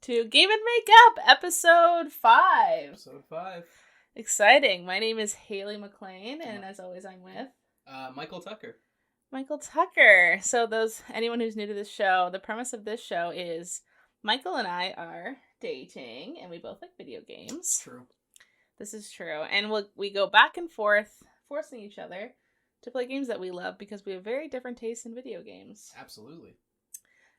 to Game and Makeup, episode 5. Episode 5. Exciting. My name is Haley McLean, and as always, I'm with... Michael Tucker. Michael Tucker. So anyone who's new to this show, the premise of this show is Michael and I are dating, and we both like video games. True. This is true. And we go back and forth, forcing each other to play games that we love because we have very different tastes in video games. Absolutely.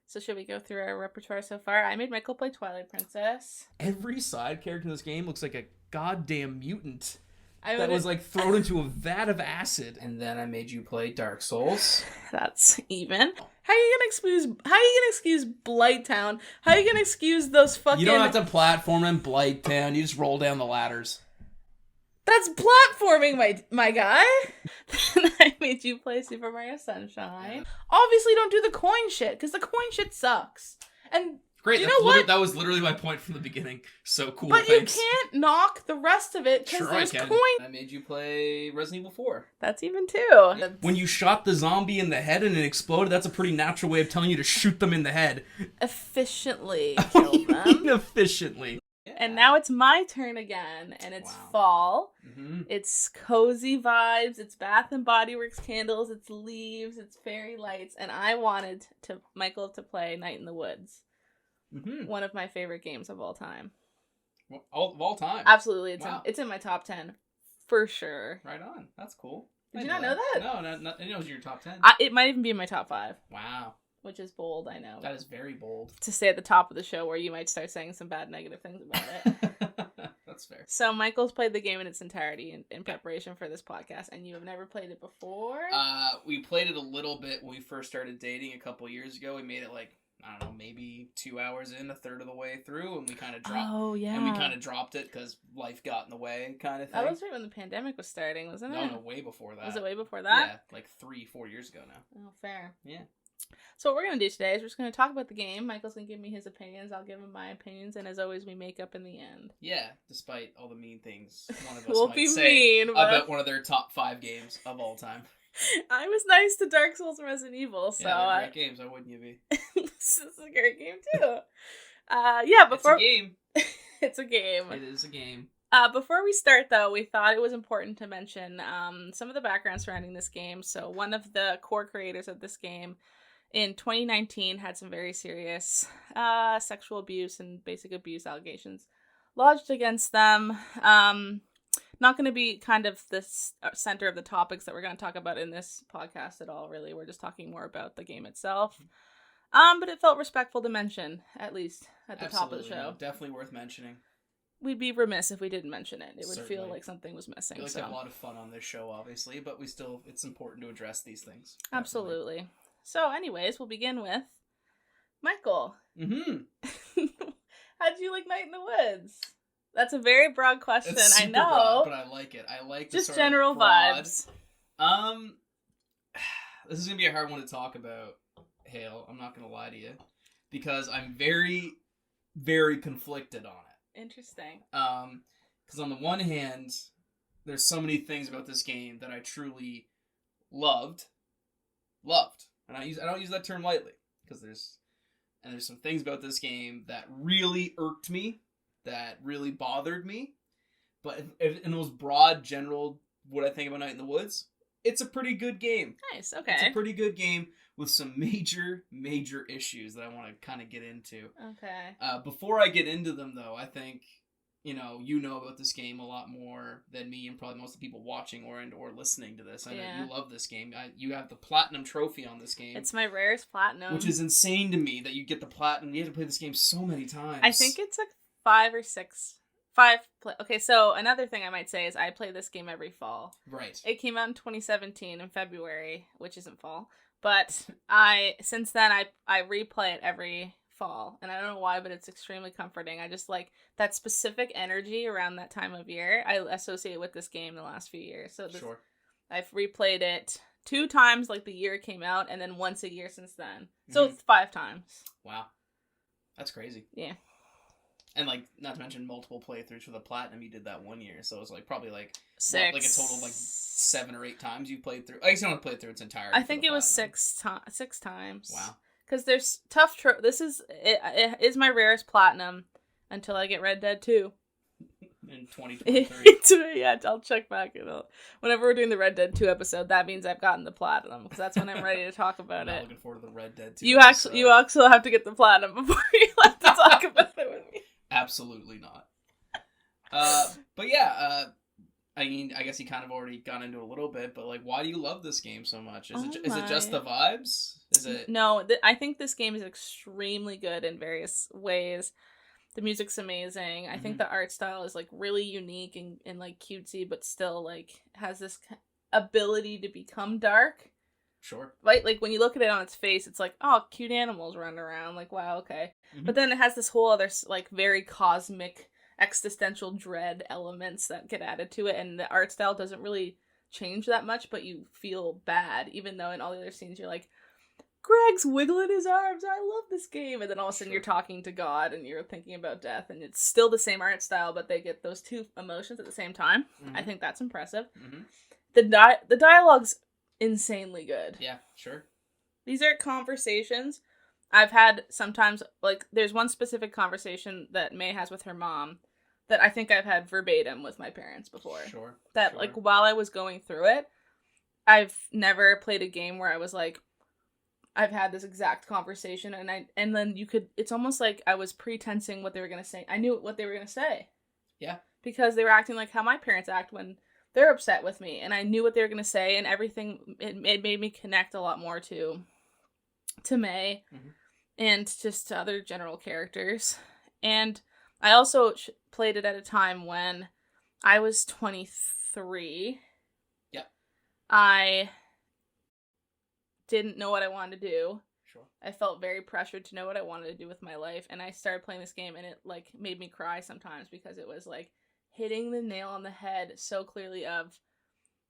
So should we go through our repertoire so far? I made Michael play Twilight Princess. Every side character in this game looks like a goddamn mutant that was thrown into a vat of acid. And then I made you play Dark Souls. That's even. How are you gonna excuse Blighttown? How are you gonna excuse those fucking... You don't have to platform in Blighttown. You just roll down the ladders. That's platforming, my guy. Then I made you play Super Mario Sunshine. Obviously, don't do the coin shit, because the coin shit sucks. And great, you know what? That was literally my point from the beginning. So cool, but thanks. You can't knock the rest of it, because there's coin. I made you play Resident Evil 4. That's even too. When you shot the zombie in the head and it exploded, that's a pretty natural way of telling you to shoot them in the head. Efficiently kill them. Efficiently. And now it's my turn again, and it's fall. Mm-hmm. It's cozy vibes, it's Bath and Body Works candles, it's leaves, it's fairy lights, and I wanted Michael to play Night in the Woods. Mm-hmm. One of my favorite games of all time. Of all time? Absolutely, it's in my top 10, for sure. Right on, that's cool. Did you not know that? No, I didn't know it was your top 10. It might even be in my top 5. Wow. Which is bold, I know. That is very bold. To say at the top of the show where you might start saying some bad negative things about it. That's fair. So Michael's played the game in its entirety in preparation for this podcast, and you have never played it before? We played it a little bit when we first started dating a couple years ago. We made it I don't know, maybe 2 hours in, a third of the way through, and we kind of dropped. Oh, yeah. And we kind of dropped it because life got in the way, kind of thing. That was right when the pandemic was starting, wasn't it? No, way before that. Was it way before that? Yeah, 3-4 years ago now. Oh, fair. Yeah. So what we're going to do today is we're just going to talk about the game. Michael's going to give me his opinions. I'll give him my opinions. And as always, we make up in the end. Yeah, despite all the mean things one of us we'll might be say mean, about one of their top 5 games of all time. I was nice to Dark Souls and Resident Evil, so... Yeah, they're great games. Why wouldn't you be? This is a great game, too. Yeah, before... It's a game. It's a game. It is a game. Before we start, though, we thought it was important to mention some of the background surrounding this game. So one of the core creators of this game in 2019 had some very serious sexual abuse and basic abuse allegations lodged against them. Not going to be kind of the center of the topics that we're going to talk about in this podcast at all, really. We're just talking more about the game itself. But it felt respectful to mention, at least at the top of the show. No, definitely worth mentioning. We'd be remiss if we didn't mention it. It would Certainly. feel like something was missing. We like to have a lot of fun on this show, obviously, but it's important to address these things. Definitely. Absolutely. So, anyways, we'll begin with Michael. Mm-hmm. How'd you like Night in the Woods? That's a very broad question, It's super I know. broad, but I like it. I like the just sort general of broad, vibes. This is gonna be a hard one to talk about, Hale. I'm not gonna lie to you, because I'm very, very conflicted on it. Interesting. Because on the one hand, there's so many things about this game that I truly loved, and I don't use that term lightly, because there's some things about this game that really irked me, that really bothered me. But in those broad, general, what I think about Night in the Woods, it's a pretty good game. Nice, okay. It's a pretty good game with some major, major issues that I want to kind of get into. Okay. Before I get into them, though, I think, you know about this game a lot more than me and probably most of the people watching or listening to this. I know you love this game. You have the platinum trophy on this game. It's my rarest platinum. Which is insane to me that you get the platinum. You have to play this game so many times. I think it's 5 or 6. 5. Okay, so another thing I might say is I play this game every fall. Right. It came out in 2017 in February, which isn't fall. But since then I replay it every fall, and I don't know why, but it's extremely comforting. I just like that specific energy around that time of year. I associate with this game the last few years. So Sure. I've replayed it 2 times, like the year it came out, and then once a year since then. So it's 5 times. Wow, that's crazy. Yeah. And not to mention multiple playthroughs for the platinum. You did that 1 year, so it was probably 6. a total of 7 or 8 times you played through. I guess you don't play through its entirety. I think it was 6 times. Wow. Because there's tough this it is my rarest platinum until I get Red Dead 2. In 2023. Yeah, I'll check back. Whenever we're doing the Red Dead 2 episode, that means I've gotten the platinum, because that's when I'm ready to talk about I'm it. looking forward to the Red Dead 2 You episode. you also have to get the platinum before you have to talk about it with me. Absolutely not. But yeah, I mean, I guess you kind of already got into it a little bit, but like, why do you love this game so much? Is it just the vibes? Is it? No, I think this game is extremely good in various ways. The music's amazing. I think the art style is like really unique and like cutesy, but still like has this ability to become dark. Sure. Right? Like when you look at it on its face, it's like, oh, cute animals running around. Like, wow, okay. But then it has this whole other like very cosmic existential dread elements that get added to it, and the art style doesn't really change that much, but you feel bad, even though in all the other scenes you're like, Greg's wiggling his arms, I love this game, and then all of a sudden you're talking to God and you're thinking about death, and it's still the same art style, but they get those two emotions at the same time. I think that's impressive. The dialogue's insanely good. Yeah, sure. These are conversations I've had sometimes, like, there's one specific conversation that May has with her mom that I think I've had verbatim with my parents before. Sure. That, like, while I was going through it, I've never played a game where I was like, I've had this exact conversation, and then it's almost like I was pretensing what they were going to say. I knew what they were going to say. Yeah. Because they were acting like how my parents act when they're upset with me, and I knew what they were going to say, and everything, it made me connect a lot more to May, and just to other general characters. And I also played it at a time when I was 23. Yep. I didn't know what I wanted to do. Sure. I felt very pressured to know what I wanted to do with my life, and I started playing this game, and it like made me cry sometimes, because it was like hitting the nail on the head so clearly of,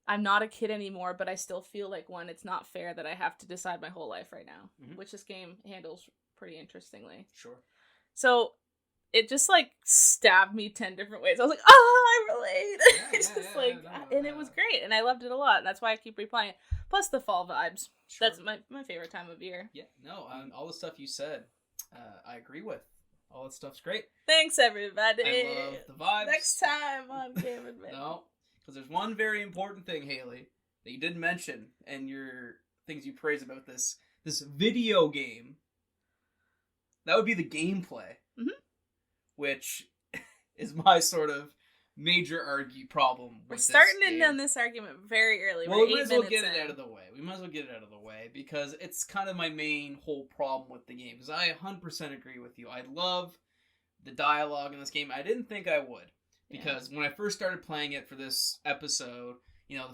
I'm not a kid anymore, but I still feel like one, it's not fair that I have to decide my whole life right now, which this game handles pretty interestingly. Sure. So it just like stabbed me 10 different ways. I was like, oh, I relate. And it was great, and I loved it a lot. And that's why I keep replaying it. Plus the fall vibes. Sure. That's my favorite time of year. Yeah, no, all the stuff you said, I agree with. All that stuff's great. Thanks, everybody. I love the vibes. Next time on Game Admin. No, because there's one very important thing, Haley, that you didn't mention, and your things you praise about this video game. That would be the gameplay, which is my sort of major problem. We're starting in on this argument very early. Well, we might as well get it out of the way. Because it's kind of my main whole problem with the game. Because I 100% agree with you. I love the dialogue in this game. I didn't think I would. Because when I first started playing it for this episode, you know,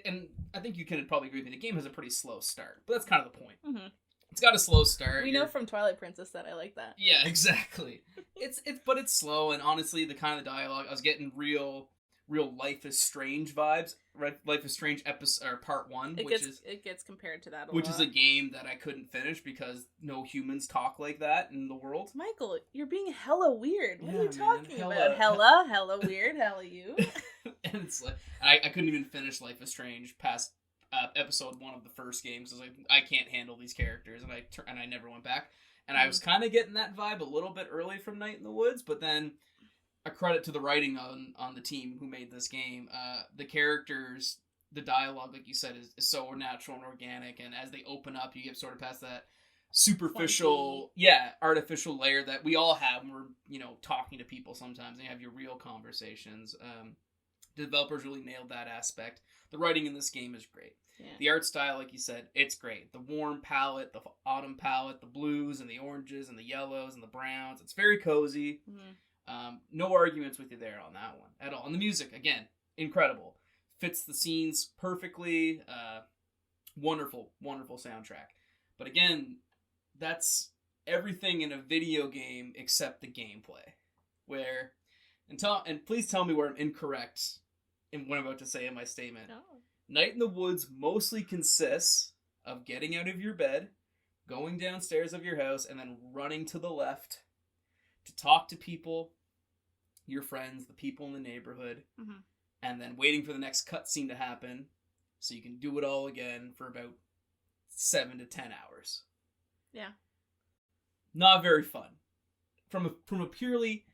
and I think you can probably agree with me, the game has a pretty slow start. But that's kind of the point. It's got a slow start. We know from Twilight Princess that I like that. Yeah, exactly. But it's slow, and honestly, the kind of dialogue, I was getting real Life is Strange vibes. Life is Strange episode or part 1, it gets compared to that a lot. Which is a game that I couldn't finish because no humans talk like that in the world. Michael, you're being hella weird. What are you talking about? Hella weird, hella you. And it's like I couldn't even finish Life is Strange past episode 1 of the first game, because I was like, I can't handle these characters, and I never went back. And I was kind of getting that vibe a little bit early from Night in the Woods, but then a credit to the writing on the team who made this game. The characters, the dialogue, like you said, is so natural and organic, and as they open up, you get sort of past that superficial, artificial layer that we all have when we're, you know, talking to people sometimes, and you have your real conversations. The developers really nailed that aspect. The writing in this game is great. Yeah. The art style, like you said, it's great. The warm palette, the autumn palette, the blues and the oranges and the yellows and the browns. It's very cozy. No arguments with you there on that one at all. And the music, again, incredible. Fits the scenes perfectly. Wonderful, wonderful soundtrack. But again, that's everything in a video game except the gameplay. And please tell me where I'm incorrect in what I'm about to say in my statement. No. Night in the Woods mostly consists of getting out of your bed, going downstairs of your house, and then running to the left to talk to people, your friends, the people in the neighborhood, and then waiting for the next cutscene to happen so you can do it all again for about 7 to 10 hours. Yeah. Not very fun. From a purely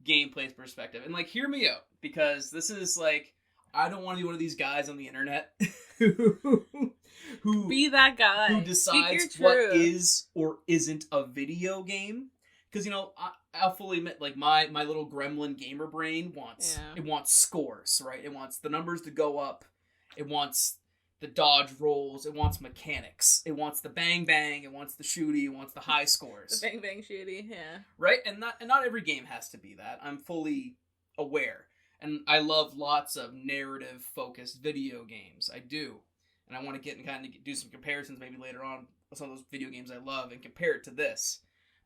gameplay perspective. And, like, hear me out, because this is, like, I don't want to be one of these guys on the internet who be that guy who decides Speak your what truth. is or isn't a video game. Because, you know, I'll fully admit, like, my little gremlin gamer brain wants scores, right? It wants the numbers to go up. It wants the dodge rolls. It wants mechanics. It wants the bang bang. It wants the shooty. It wants the high scores. The bang bang shooty, yeah. Right? And not every game has to be that. I'm fully aware. And I love lots of narrative-focused video games. I do. And I want to get and kind of do some comparisons maybe later on with some of those video games I love and compare it to this.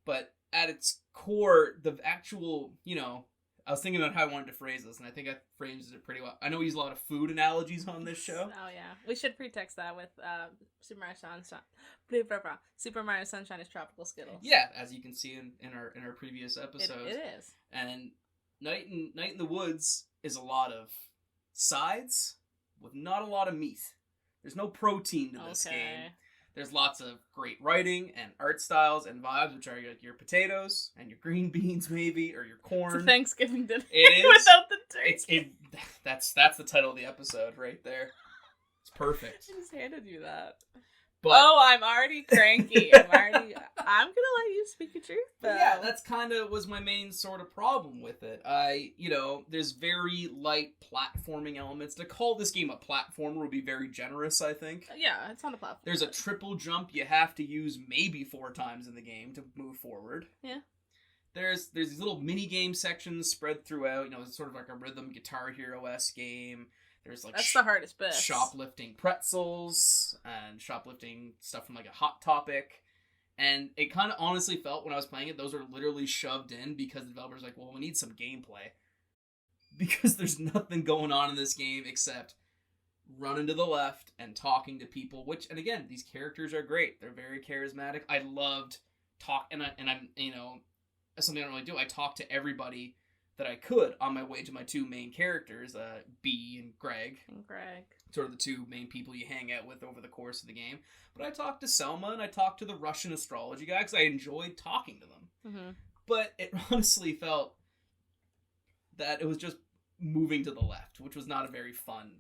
But at its core, the actual, you know, I was thinking about how I wanted to phrase this, and I think I phrased it pretty well. I know we use a lot of food analogies on this show. Oh, yeah. We should pretext that with Super Mario Sunshine. Super Mario Sunshine is tropical Skittles. Yeah, as you can see in our previous episodes. It is. And Night in the Woods is a lot of sides with not a lot of meat. There's no protein to this game. There's lots of great writing and art styles and vibes, which are like your potatoes and your green beans, maybe, or your corn. It's a Thanksgiving dinner. It is without the turkey. That's the title of the episode right there. It's perfect. I just handed you that. But, I'm already cranky. I'm gonna let you speak your truth, though. Yeah, that's kind of was my main sort of problem with it. There's very light platforming elements. To call this game a platformer would be very generous, I think. Yeah, it's on the platform. There's a triple jump you have to use maybe 4 times in the game to move forward. Yeah. There's these little mini game sections spread throughout. You know, it's sort of like a rhythm Guitar Hero-esque game. There's like that's the hardest bit. Shoplifting pretzels and shoplifting stuff from like a Hot Topic. And it kind of honestly felt when I was playing it, those are literally shoved in because the developer's like, well, we need some gameplay. Because there's nothing going on in this game except running to the left and talking to people, and again, these characters are great. They're very charismatic. I loved I'm, you know, that's something I don't really do. I talk to everybody that I could on my way to my 2 main characters, B and Greg. Sort of the 2 main people you hang out with over the course of the game. But I talked to Selma and I talked to the Russian astrology guy because I enjoyed talking to them. Mm-hmm. But it honestly felt that it was just moving to the left, which was not a very fun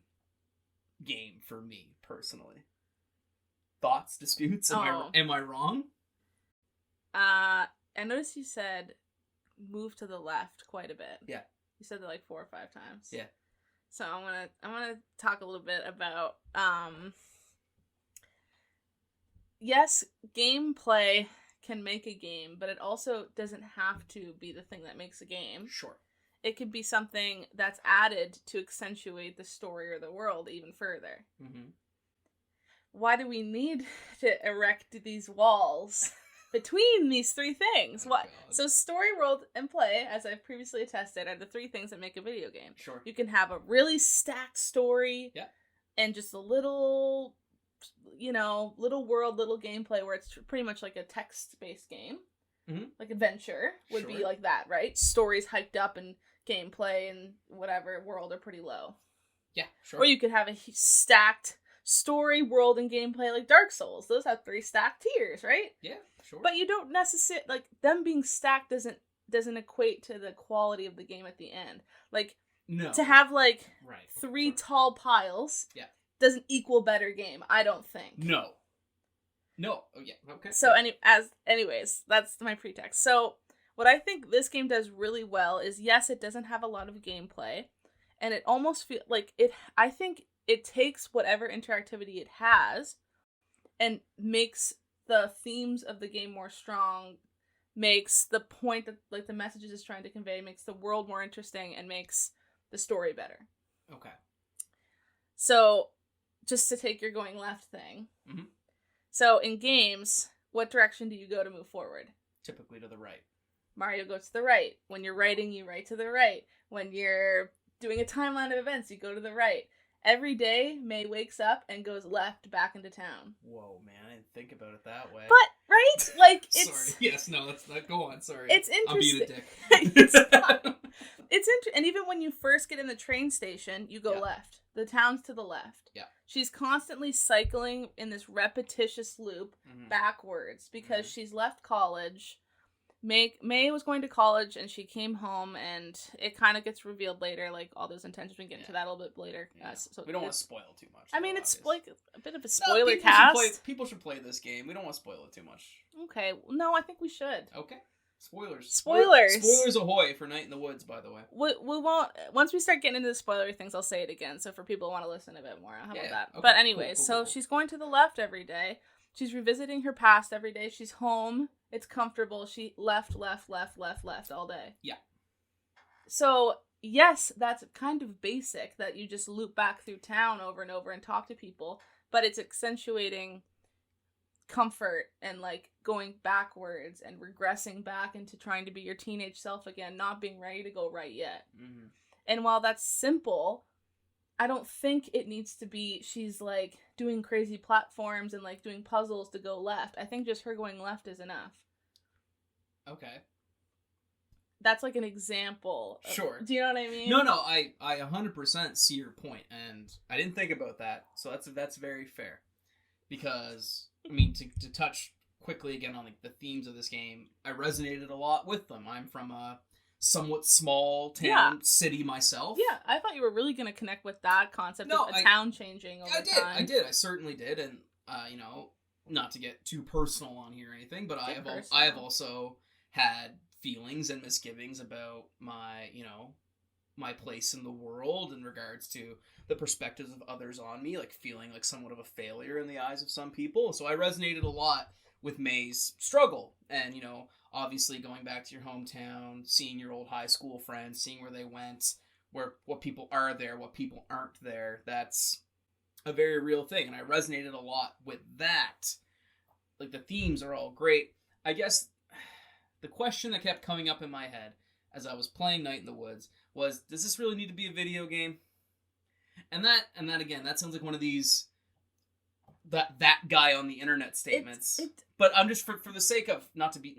game for me, personally. Thoughts, disputes? Am I wrong? I noticed you said move to the left quite a bit. Yeah. You said that like 4 or 5 times. Yeah. So I want to talk a little bit about yes, gameplay can make a game, but it also doesn't have to be the thing that makes a game. Sure. It could be something that's added to accentuate the story or the world even further. Mm-hmm. Why do we need to erect these walls between these 3 things? What? So story, world, and play, as I've previously attested, are the 3 things that make a video game. Sure. You can have a really stacked story, yeah, and just a little, little world, little gameplay where it's pretty much like a text-based game. Mm-hmm. Like adventure would be like that, right? Stories hiked up and gameplay and whatever world are pretty low. Yeah, sure. Or you could have a stacked story, world, and gameplay like Dark Souls. Those have 3 stacked tiers, right? Yeah, sure. But you don't necessarily, like, them being stacked doesn't equate to the quality of the game at the end. Like, no. To have, like, right. 3 tall piles doesn't equal better game, I don't think. No. Oh, yeah, okay. So, anyways, that's my pretext. So, what I think this game does really well is, yes, it doesn't have a lot of gameplay, and it almost feels like I think it takes whatever interactivity it has and makes the themes of the game more strong, makes the point that, like, the messages it's trying to convey, makes the world more interesting, and makes the story better. Okay. So, just to take your going left thing. Mm-hmm. So, in games, what direction do you go to move forward? Typically to the right. Mario goes to the right. When you're writing, you write to the right. When you're doing a timeline of events, you go to the right. Every day, May wakes up and goes left back into town. Whoa, man, I didn't think about it that way. But, right? Like, it's... Sorry. Yes, no, that's not... Go on, sorry. It's interesting. I'm being a dick. It's interesting. And even when you first get in the train station, you go left. The town's to the left. Yeah. She's constantly cycling in this repetitious loop backwards because she's left college. May was going to college and she came home, and it kind of gets revealed later, like all those intentions. We can get into that a little bit later. Yeah. So we don't want to spoil too much. I mean, obviously. it's like a bit of a spoiler people cast. People should play this game. We don't want to spoil it too much. Okay. No, I think we should. Okay. Spoilers. Spoilers Ahoy for Night in the Woods, by the way. We won't... Once we start getting into the spoilery things, I'll say it again. So for people who want to listen a bit more, how about that? Okay. But anyways, cool. She's going to the left every day. She's revisiting her past every day. She's home. It's comfortable. She left all day. Yeah. So, yes, that's kind of basic, that you just loop back through town over and over and talk to people. But it's accentuating comfort and, like, going backwards and regressing back into trying to be your teenage self again, not being ready to go right yet. Mm-hmm. And while that's simple, I don't think it needs to be she's, like, doing crazy platforms and, like, doing puzzles to go left. I think just her going left is enough. Okay. That's, like, an example. Sure. Do you know what I mean? No, I 100% see your point, and I didn't think about that, so that's very fair. Because, I mean, to touch quickly again on, like, the themes of this game, I resonated a lot with them. I'm from a somewhat small town city myself. Yeah, I thought you were really going to connect with that concept of a town changing over time. I did. I certainly did. And, you know, not to get too personal on here or anything, but I have also had feelings and misgivings about my, you know, my place in the world in regards to the perspectives of others on me, like feeling like somewhat of a failure in the eyes of some people. So I resonated a lot with May's struggle. And, you know, obviously going back to your hometown, seeing your old high school friends, seeing where they went, what people are there, what people aren't there, that's a very real thing. And I resonated a lot with that. Like, the themes are all great. I guess the question that kept coming up in my head as I was playing Night in the Woods was, does this really need to be a video game? And that again, that sounds like one of these that guy on the internet statements. But I'm just for the sake of not to be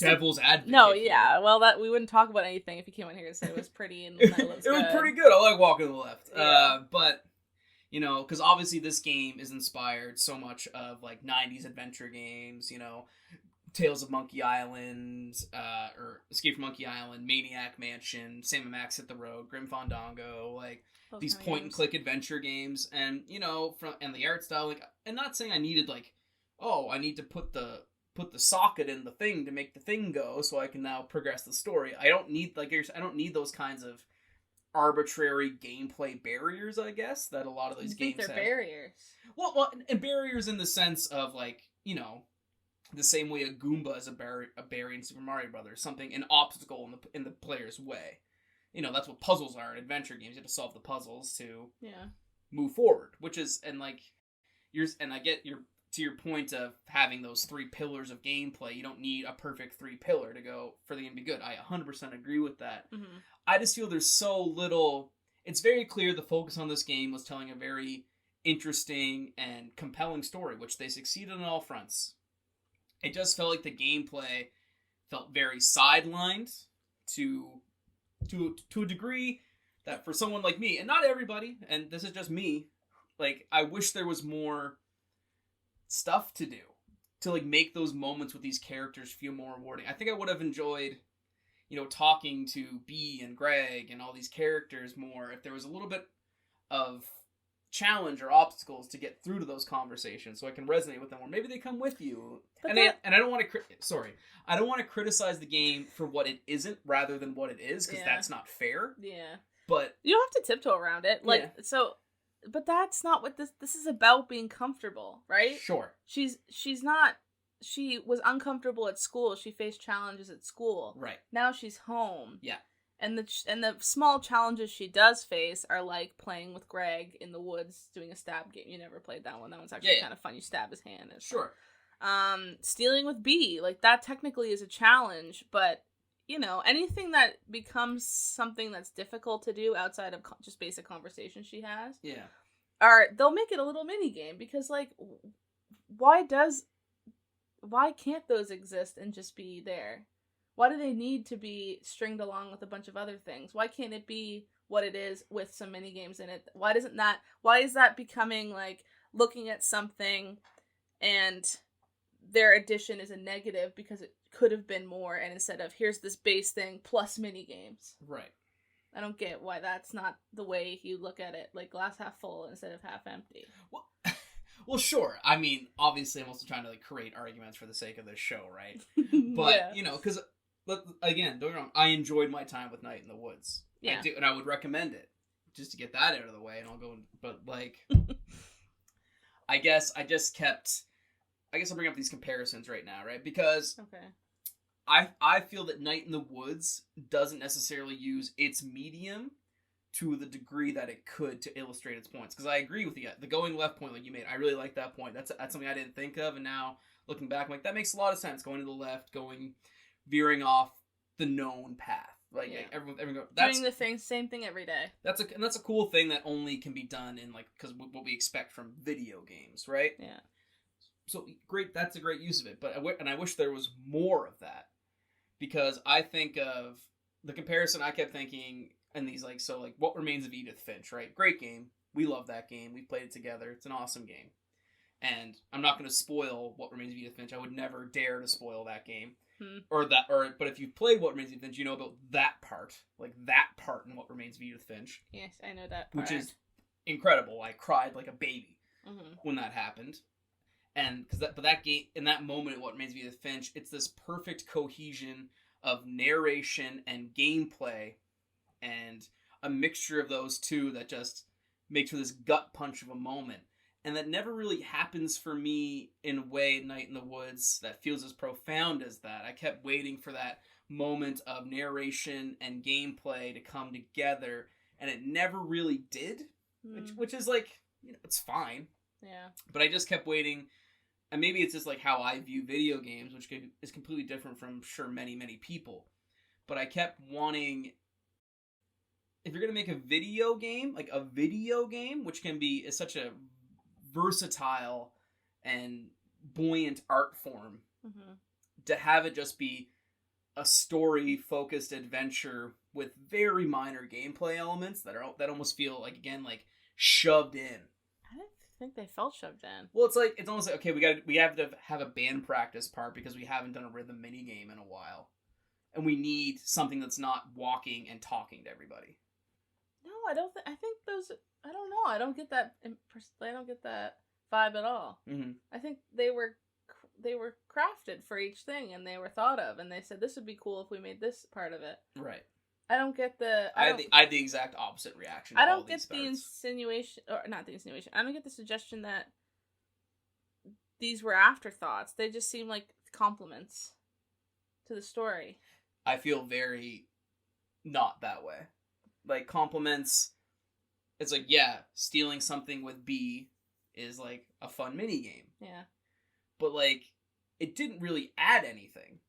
devil's advocate. No, yeah. Well, that we wouldn't talk about anything if you came in here and said it was pretty and that looks good. It was pretty good. I like walking to the left. Yeah. But you know, because obviously this game is inspired so much of like 90s adventure games, you know, Tales of Monkey Island, or Escape from Monkey Island, Maniac Mansion, Sam & Max Hit the Road, Grim Fandango, like those these point and click adventure games, and you know, and the art style, like, and not saying I needed like, oh, I need to put the socket in the thing to make the thing go so I can now progress the story. I don't need I don't need those kinds of arbitrary gameplay barriers, I guess, that a lot of these games have. Barriers. Well, and barriers in the sense of, like, you know, the same way a Goomba is a barrier in Super Mario Brothers, something, an obstacle in the player's way. You know, that's what puzzles are in adventure games. You have to solve the puzzles to move forward, which is, and like, I get to your point of having those 3 pillars of gameplay. You don't need a perfect 3 pillar to go for the game to be good. I 100% agree with that. Mm-hmm. I just feel there's so little. It's very clear the focus on this game was telling a very interesting and compelling story, which they succeeded on all fronts. It just felt like the gameplay felt very sidelined to a degree that for someone like me, and not everybody, and this is just me, like, I wish there was more stuff to do to, like, make those moments with these characters feel more rewarding. I think I would have enjoyed, you know, talking to Bea and Greg and all these characters more if there was a little bit of challenge or obstacles to get through to those conversations so I can resonate with them, or maybe they come with you. And I don't want to I don't want to criticize the game for what it isn't rather than what it is, because that's not fair. Yeah. But you don't have to tiptoe around it. Like, so, but that's not what this is about, being comfortable, right? Sure. She was uncomfortable at school. She faced challenges at school. Right. Now she's home. Yeah. And the small challenges she does face are like playing with Greg in the woods, doing a stab game. You never played that one. That one's actually kind of fun. You stab his hand. Sure. Stealing with Bea, like, that technically is a challenge, but you know, anything that becomes something that's difficult to do outside of just basic conversation she has, Yeah. they'll make it a little mini game because, like, why can't those exist and just be there? Why do they need to be stringed along with a bunch of other things? Why can't it be what it is with some mini games in it? Why is that becoming like looking at something and their addition is a negative because it could have been more, and instead of here's this base thing plus mini games. Right. I don't get why that's not the way you look at it, like glass half full instead of half empty. Well, sure. I mean, obviously, I'm also trying to like create arguments for the sake of this show, right? But Yeah. you know, because again, don't get me wrong, I enjoyed my time with Night in the Woods. Yeah. I do, and I would recommend it just to get that out of the way, and I'll go. But like, I guess I'll bring up these comparisons right now, right? Because Okay. I feel that Night in the Woods doesn't necessarily use its medium to the degree that it could to illustrate its points. Because I agree with you. The going left point like you made, I really like that point. That's something I didn't think of, and now looking back, I'm like, that makes a lot of sense. Going to the left, veering off the known path. Like, Yeah. everyone Doing the same thing every day. That's a cool thing that only can be done in, like, because what we expect from video games, right? Yeah. So great, that's a great use of it. But I wish there was more of that, because I think of the comparison I kept thinking. And these, like, so, like, What Remains of Edith Finch, right? Great game. We love that game. We played it together. It's an awesome game. And I'm not going to spoil What Remains of Edith Finch. I would never dare to spoil that game. But if you've played What Remains of Edith Finch, you know about that part. Like, that part in What Remains of Edith Finch. Yes, I know that part. Which is incredible. I cried like a baby when that happened. And, but that game, in that moment, What Remains of Edith Finch, it's this perfect cohesion of narration and gameplay, and a mixture of those two that just makes for this gut punch of a moment. And that never really happens for me in a way in Night in the Woods that feels as profound as that. I kept waiting for that moment of narration and gameplay to come together, and it never really did, which is like, you know, it's fine. Yeah. But I just kept waiting, and maybe it's just like how I view video games, which is completely different from, sure, many, many people. But I kept wanting, if you're going to make a video game, which is such a versatile and buoyant art form, to have it just be a story-focused adventure with very minor gameplay elements that almost feel like, again, like shoved in. I don't think they felt shoved in. Well, it's almost like, okay, we have to have a band practice part because we haven't done a rhythm mini game in a while, and we need something that's not walking and talking to everybody. No, I don't. I think those. I don't know. I don't get that. I don't get that vibe at all. I think they were crafted for each thing, and they were thought of, and they said this would be cool if we made this part of it. Right. I don't get the. I had the exact opposite reaction. I don't get the insinuation, or not the insinuation. I don't get the suggestion that these were afterthoughts. They just seem like compliments to the story. I feel very not that way. Like, compliments, it's like, yeah, stealing something with B is like a fun mini game. Yeah. But like, it didn't really add anything.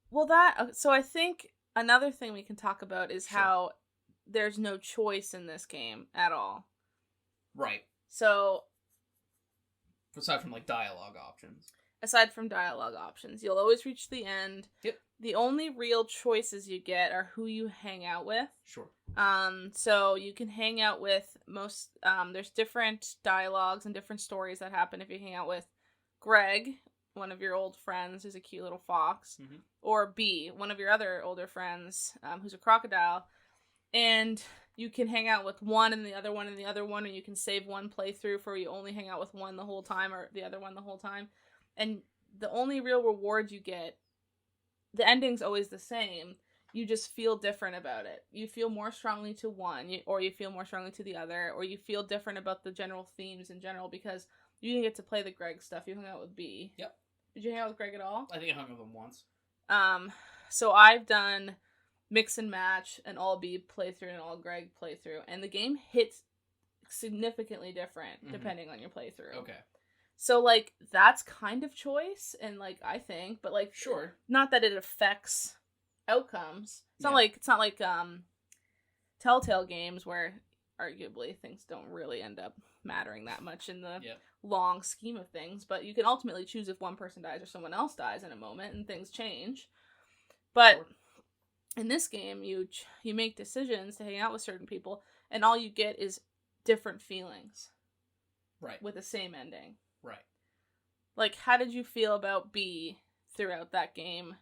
Well, so I think another thing we can talk about is how there's no choice in this game at all. Right. So, aside from like dialogue options. You'll always reach the end. Yep. The only real choices you get are who you hang out with. Sure. So you can hang out with there's different dialogues and different stories that happen if you hang out with Greg, one of your old friends who's a cute little fox, or B, one of your other older friends, who's a crocodile, and you can hang out with one and the other one and the other one, or you can save one playthrough for you only hang out with one the whole time or the other one the whole time. And the only real reward you get, the ending's always the same. You just feel different about it. You feel more strongly to one, or you feel more strongly to the other, or you feel different about the general themes in general because you didn't get to play the Greg stuff. You hung out with B. Yep. Did you hang out with Greg at all? I think I hung out with him once. So I've done mix and match, an all B playthrough, and an all Greg playthrough, and the game hits significantly different depending on your playthrough. Okay. So, like, that's kind of choice, and, like, I think, but, like, sure, not that it affects outcomes. It's not like Telltale games where arguably things don't really end up mattering that much in the long scheme of things, but you can ultimately choose if one person dies or someone else dies in a moment, and things change. But in this game, you make decisions to hang out with certain people, and all you get is different feelings. Right. With the same ending. Right. Like, how did you feel about B throughout that game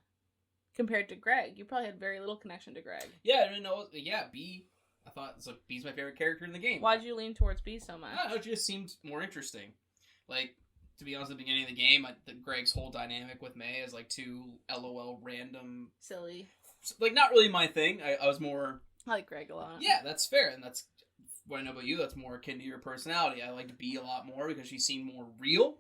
compared to Greg? You probably had very little connection to Greg. Yeah, I didn't know. Yeah, B. I thought it's like B's my favorite character in the game. Why'd you lean towards B so much? I don't know, it just seemed more interesting. Like, to be honest, at the beginning of the game, Greg's whole dynamic with May is like two LOL random... Silly. Like, not really my thing. I was more... I like Greg a lot. Yeah, that's fair, and that's what I know about you. That's more akin to your personality. I liked B a lot more because she seemed more real.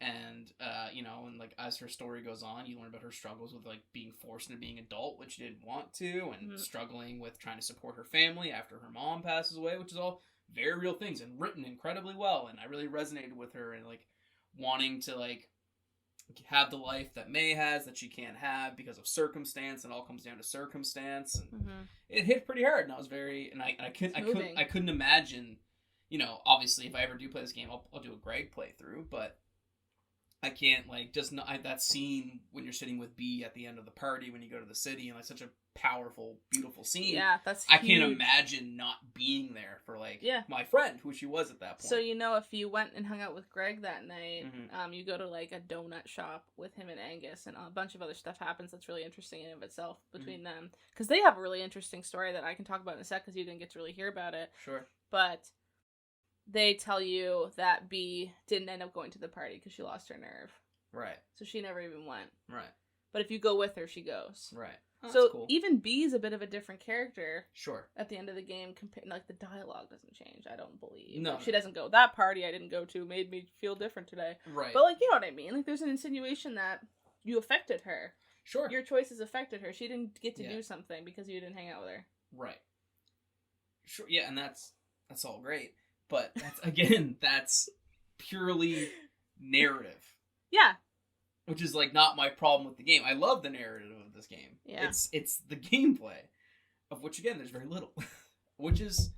And, and like as her story goes on, you learn about her struggles with like being forced into being adult, which she didn't want to, and struggling with trying to support her family after her mom passes away, which is all very real things and written incredibly well. And I really resonated with her and like wanting to like have the life that May has that she can't have because of circumstance, and it all comes down to circumstance. And it hit pretty hard, and I was very, and I couldn't imagine, obviously if I ever do play this game, I'll do a Greg playthrough, but I can't, like, just not, that scene when you're sitting with B at the end of the party when you go to the city, and, like, such a powerful, beautiful scene. Yeah, that's I huge. can't imagine not being there for, like, my friend, who she was at that point. So, if you went and hung out with Greg that night, you go to, like, a donut shop with him and Angus, and a bunch of other stuff happens that's really interesting in and of itself between them. Because they have a really interesting story that I can talk about in a sec, because you didn't get to really hear about it. Sure. But... they tell you that B didn't end up going to the party because she lost her nerve. Right. So she never even went. Right. But if you go with her, she goes. Right. Oh, so that's cool. even B is a bit of a different character. Sure. At the end of the game, like the dialogue doesn't change, I don't believe. No. Like, she doesn't go, that party I didn't go to made me feel different today. Right. But, like, you know what I mean? Like, there's an insinuation that you affected her. Sure. Your choices affected her. She didn't get to do something because you didn't hang out with her. Right. Sure. Yeah, and that's all great. But that's purely narrative. Yeah. Which is like not my problem with the game. I love the narrative of this game. Yeah. It's the gameplay, of which again there's very little, which is,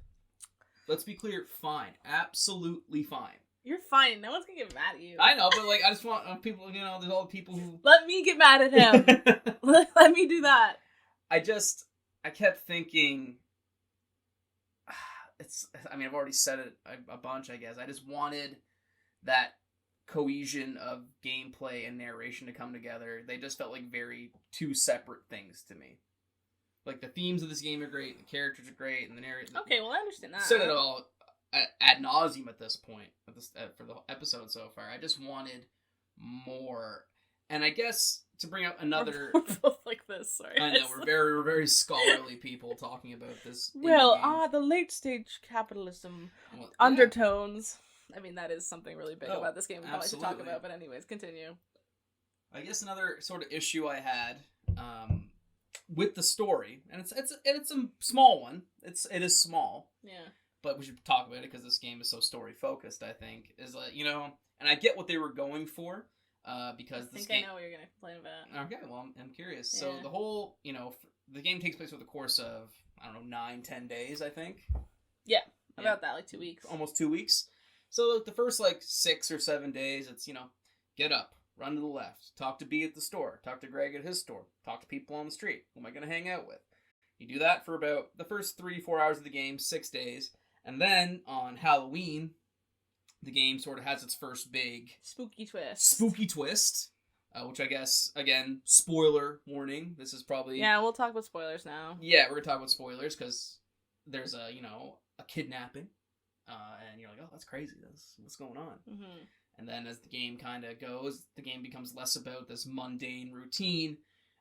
let's be clear, fine, absolutely fine. You're fine. No one's gonna get mad at you. I know, but like I just want people. There's all the people who let me get mad at him. Let me do that. I kept thinking. I've already said it a bunch, I guess. I just wanted that cohesion of gameplay and narration to come together. They just felt like two separate things to me. Like, the themes of this game are great, the characters are great, and the narration... Okay, well, I understand that. Said it all ad nauseum at this point, for the episode so far. I just wanted more. And I guess, to bring up another... We're both like this, sorry. I know, we're very scholarly people talking about this. Well, the late stage capitalism undertones. I mean, that is something really big about this game we probably should talk about, but anyways, continue. I guess another sort of issue I had with the story, and it's a small one. It is small. Yeah. But we should talk about it because this game is so story focused, I think, is like, and I get what they were going for. Because I think I know what you're going to complain about. Okay, well, I'm curious. Yeah. So the whole, the game takes place over the course of, 9-10 days, I think. Yeah, about that, like 2 weeks. Almost 2 weeks. So the first, 6 or 7 days, it's, get up, run to the left, talk to B at the store, talk to Greg at his store, talk to people on the street. Who am I going to hang out with? You do that for about the first 3-4 hours of the game, 6 days. And then on Halloween... the game sort of has its first big... spooky twist. Which I guess, again, spoiler warning. This is probably... yeah, we'll talk about spoilers now. Yeah, we're going to talk about spoilers, because there's a kidnapping. And you're like, oh, that's crazy. What's going on? Mm-hmm. And then as the game kind of goes, the game becomes less about this mundane routine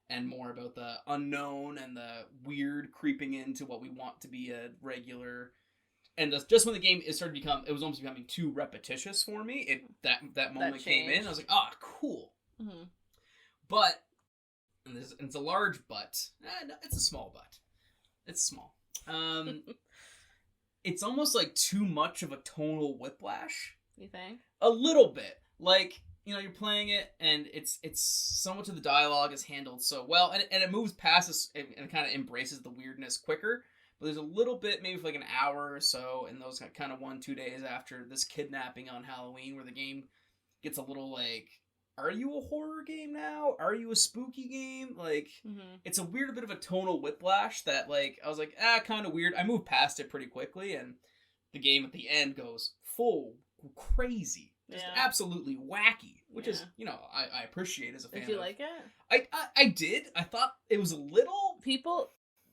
and more about the unknown and the weird creeping into what we want to be a regular... and just when the game started to become, it was almost becoming too repetitious for me. That moment came in, I was like, ah, cool. Mm-hmm. But, and it's a large but. No, it's a small but. It's small. It's almost like too much of a tonal whiplash. You think? A little bit. Like, you're playing it, and it's so much of the dialogue is handled so well, and it moves past this and kind of embraces the weirdness quicker. But there's a little bit, maybe for like an hour or so, in those kind of 1-2 days after this kidnapping on Halloween, where the game gets a little like, are you a horror game now? Are you a spooky game? Like, it's a weird bit of a tonal whiplash that, like, I was like, kind of weird. I moved past it pretty quickly, and the game at the end goes full crazy. Just absolutely wacky, which is, I appreciate as a fan. Did you like it? I did. I thought it was a little...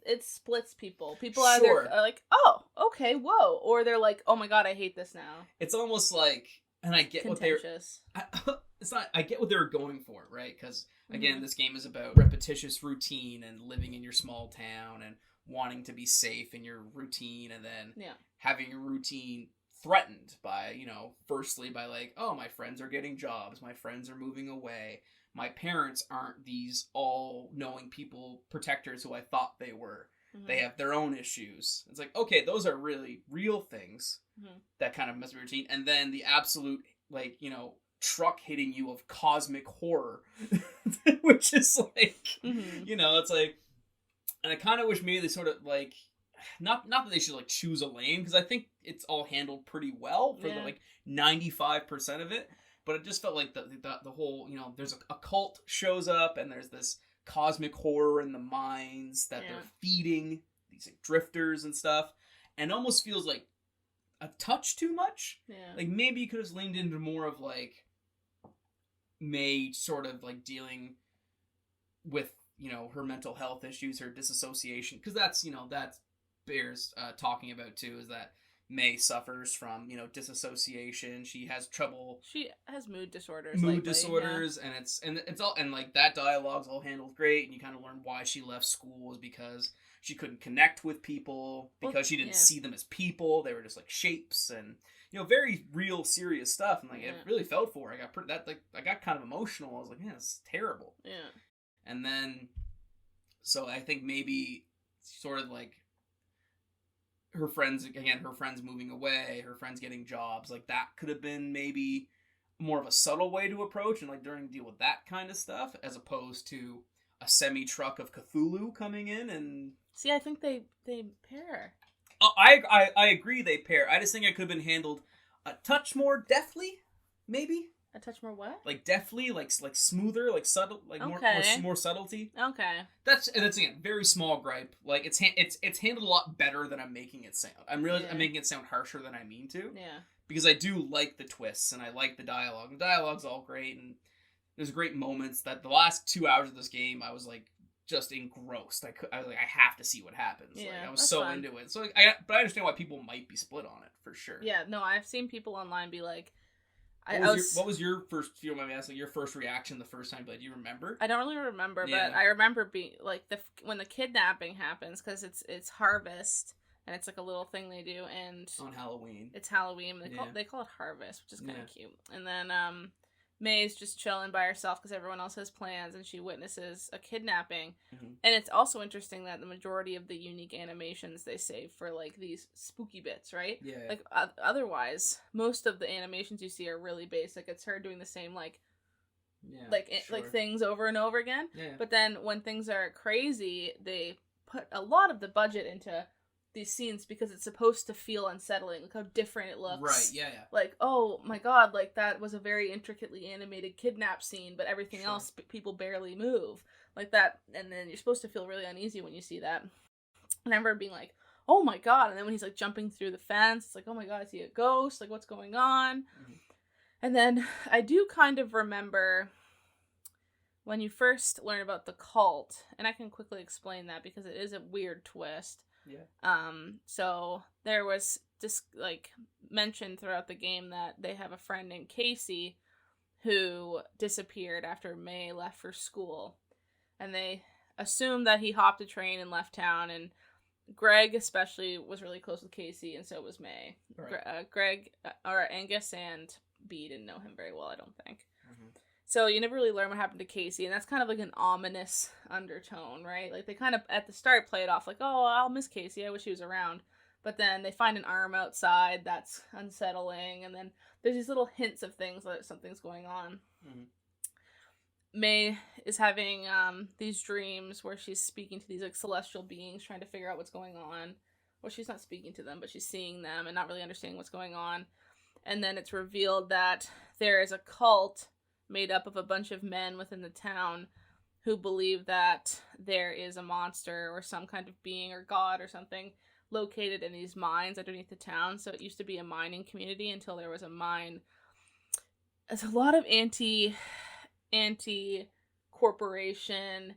It splits people. People either are like, oh, okay, whoa. Or they're like, oh my god, I hate this now. It's almost like... And I get what they're... It's not... I get what they were going for, right? Because, again, this game is about repetitious routine and living in your small town and wanting to be safe in your routine, and then having your routine threatened by, firstly by like, oh, my friends are getting jobs, my friends are moving away, my parents aren't these all-knowing people, protectors who I thought they were. They have their own issues. It's like, okay, those are really real things that kind of mess with routine. And then the absolute, like, truck hitting you of cosmic horror, which is like, it's like, and I kind of wish maybe they sort of like, not that they should like choose a lane, because I think it's all handled pretty well for the like 95% of it, but it just felt like the whole, there's a cult shows up, and there's this cosmic horror in the mines that they're feeding these like drifters and stuff, and almost feels like a touch too much. Like maybe you could have leaned into more of like May sort of like dealing with her mental health issues, her disassociation, because that's that bears talking about too, is that May suffers from disassociation. She has trouble. She has mood disorders. And it's all, and like that dialogue's all handled great, and you kind of learn why she left school is because she couldn't connect with people, because she didn't see them as people. They were just like shapes, and very real, serious stuff. And like it really felt for her. I got kind of emotional. I was like, man, it's terrible. And then, so I think maybe sort of like her friends moving away, her friends getting jobs, like that could have been maybe more of a subtle way to approach and like during deal with that kind of stuff, as opposed to a semi-truck of Cthulhu coming in and... See, I think they pair. Oh, I agree they pair. I just think it could have been handled a touch more deftly, maybe. A touch more what? Like deftly, like smoother, like subtle, like more subtlety. Okay. That's again very small gripe. Like it's handled a lot better than I'm making it sound. I'm making it sound harsher than I mean to. Yeah. Because I do like the twists and I like the dialogue. The dialogue's all great, and there's great moments. That the last 2 hours of this game, I was like just engrossed. I was like, I have to see what happens. Yeah, like, I was so fun. Into it. So but I understand why people might be split on it for sure. Yeah. No, I've seen people online be like. What was your first? If you don't mind me asking, your first reaction the first time? But do you remember? I don't really remember, but I remember being like when the kidnapping happens, because it's harvest, and it's like a little thing they do, and on Halloween. It's Halloween. They call it harvest, which is kind of cute. And then May's just chilling by herself because everyone else has plans, and she witnesses a kidnapping. And it's also interesting that the majority of the unique animations they save for like these spooky bits, right? Yeah. Like otherwise, most of the animations you see are really basic. It's her doing the same like things over and over again. Yeah. But then when things are crazy, they put a lot of the budget into these scenes because it's supposed to feel unsettling. Look how different it looks. Right, yeah. Like, oh my god, like that was a very intricately animated kidnap scene, but everything else, people barely move. Like that, and then you're supposed to feel really uneasy when you see that. And I remember being like, oh my god, and then when he's like jumping through the fence, it's like, oh my god, I see a ghost, like what's going on? And then I do kind of remember when you first learn about the cult, and I can quickly explain that because it is a weird twist. Yeah. So there was just like mentioned throughout the game that they have a friend named Casey who disappeared after May left for school, and they assumed that he hopped a train and left town. And Greg especially was really close with Casey, and so was May. Right. Angus and B didn't know him very well, I don't think. So you never really learn what happened to Casey, and that's kind of like an ominous undertone, right? Like they kind of at the start play it off like, oh, I'll miss Casey, I wish he was around. But then they find an arm outside that's unsettling, and then there's these little hints of things that something's going on. Mm-hmm. May is having these dreams where she's speaking to these like celestial beings, trying to figure out what's going on. Well, she's not speaking to them, but she's seeing them and not really understanding what's going on. And then it's revealed that there is a cult made up of a bunch of men within the town who believe that there is a monster or some kind of being or god or something located in these mines underneath the town. So it used to be a mining community until there was a mine. There's a lot of anti-corporation,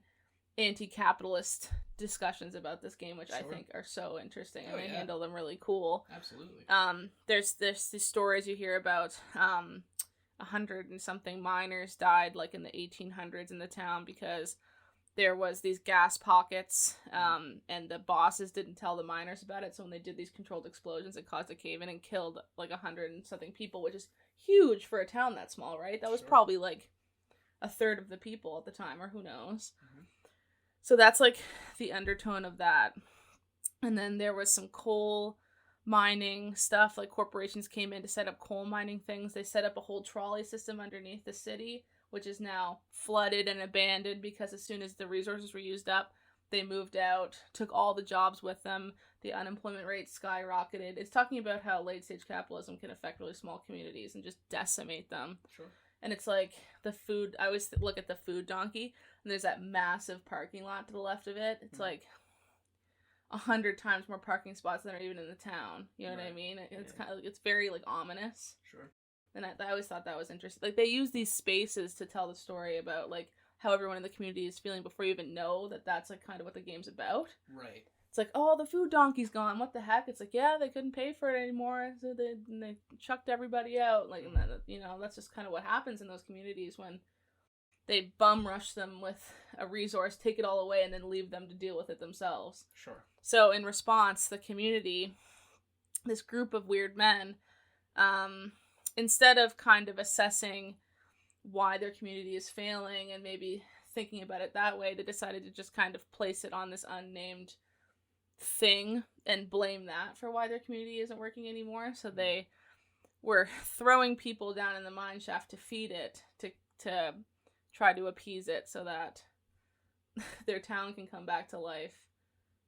anti-capitalist discussions about this game, which I think are so interesting, and they handle them really cool. Absolutely. There's these stories you hear about 100 and something miners died like in the 1800s in the town because there was these gas pockets, and the bosses didn't tell the miners about it, so when they did these controlled explosions, it caused a cave-in and killed like 100 and something people, which is huge for a town that small, right? That was probably like a third of the people at the time, or who knows. Mm-hmm. So that's like the undertone of that. And then there was some coal mining stuff, like corporations came in to set up coal mining things. They set up a whole trolley system underneath the city, which is now flooded and abandoned because as soon as the resources were used up, they moved out, took all the jobs with them. The unemployment rate skyrocketed. It's talking about how late-stage capitalism can affect really small communities and just decimate them. Sure. And it's like the food, I always look at the food donkey, and there's that massive parking lot to the left of it. It's like 100 times more parking spots than are even in the town. You know what I mean? It's kind of, it's very like ominous. Sure. And I always thought that was interesting. Like they use these spaces to tell the story about like how everyone in the community is feeling before you even know that that's like kind of what the game's about. Right. It's like, oh, the food donkey's gone. What the heck? It's like, yeah, they couldn't pay for it anymore, so they chucked everybody out. Like, you know, that's just kind of what happens in those communities when they bum rush them with a resource, take it all away, and then leave them to deal with it themselves. Sure. So in response, the community, this group of weird men, instead of kind of assessing why their community is failing and maybe thinking about it that way, they decided to just kind of place it on this unnamed thing and blame that for why their community isn't working anymore. So they were throwing people down in the mine shaft to feed it, to try to appease it so that their town can come back to life.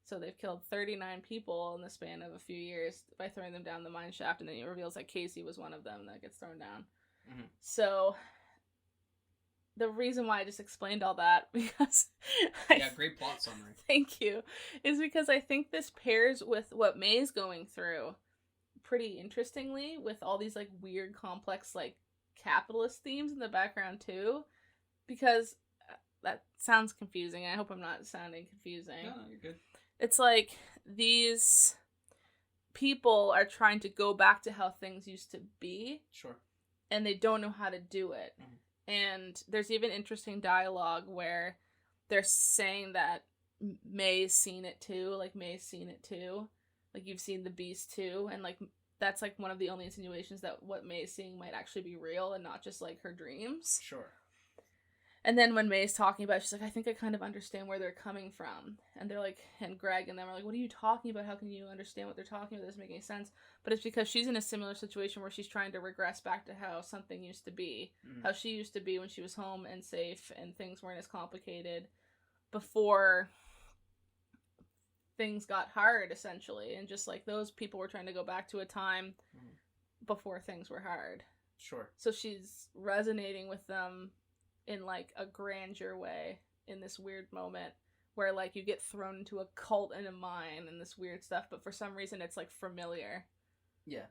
So they've killed 39 people in the span of a few years by throwing them down the mine shaft, and then it reveals that Casey was one of them that gets thrown down. Mm-hmm. So the reason why I just explained all that, because great plot summary. Thank you, is because I think this pairs with what May's going through pretty interestingly, with all these like weird, complex, like capitalist themes in the background too, because that sounds confusing. I hope I'm not sounding confusing. No, you're good. It's like these people are trying to go back to how things used to be. Sure. And they don't know how to do it. Mm-hmm. And there's even interesting dialogue where they're saying that May's seen it too. Like, May's seen it too. Like, you've seen the beast too. And, like, that's, like, one of the only insinuations that what May's seeing might actually be real and not just, like, her dreams. Sure. And then when May's talking about it, she's like, I think I kind of understand where they're coming from. And they're like, and Greg and them are like, what are you talking about? How can you understand what they're talking about? It doesn't make any sense. But it's because she's in a similar situation where she's trying to regress back to how something used to be. Mm-hmm. How she used to be when she was home and safe and things weren't as complicated before things got hard, essentially. And just like those people were trying to go back to a time before things were hard. Sure. So she's resonating with them in like a grandeur way in this weird moment where like you get thrown into a cult in a mine and this weird stuff, but for some reason it's like familiar. Yeah.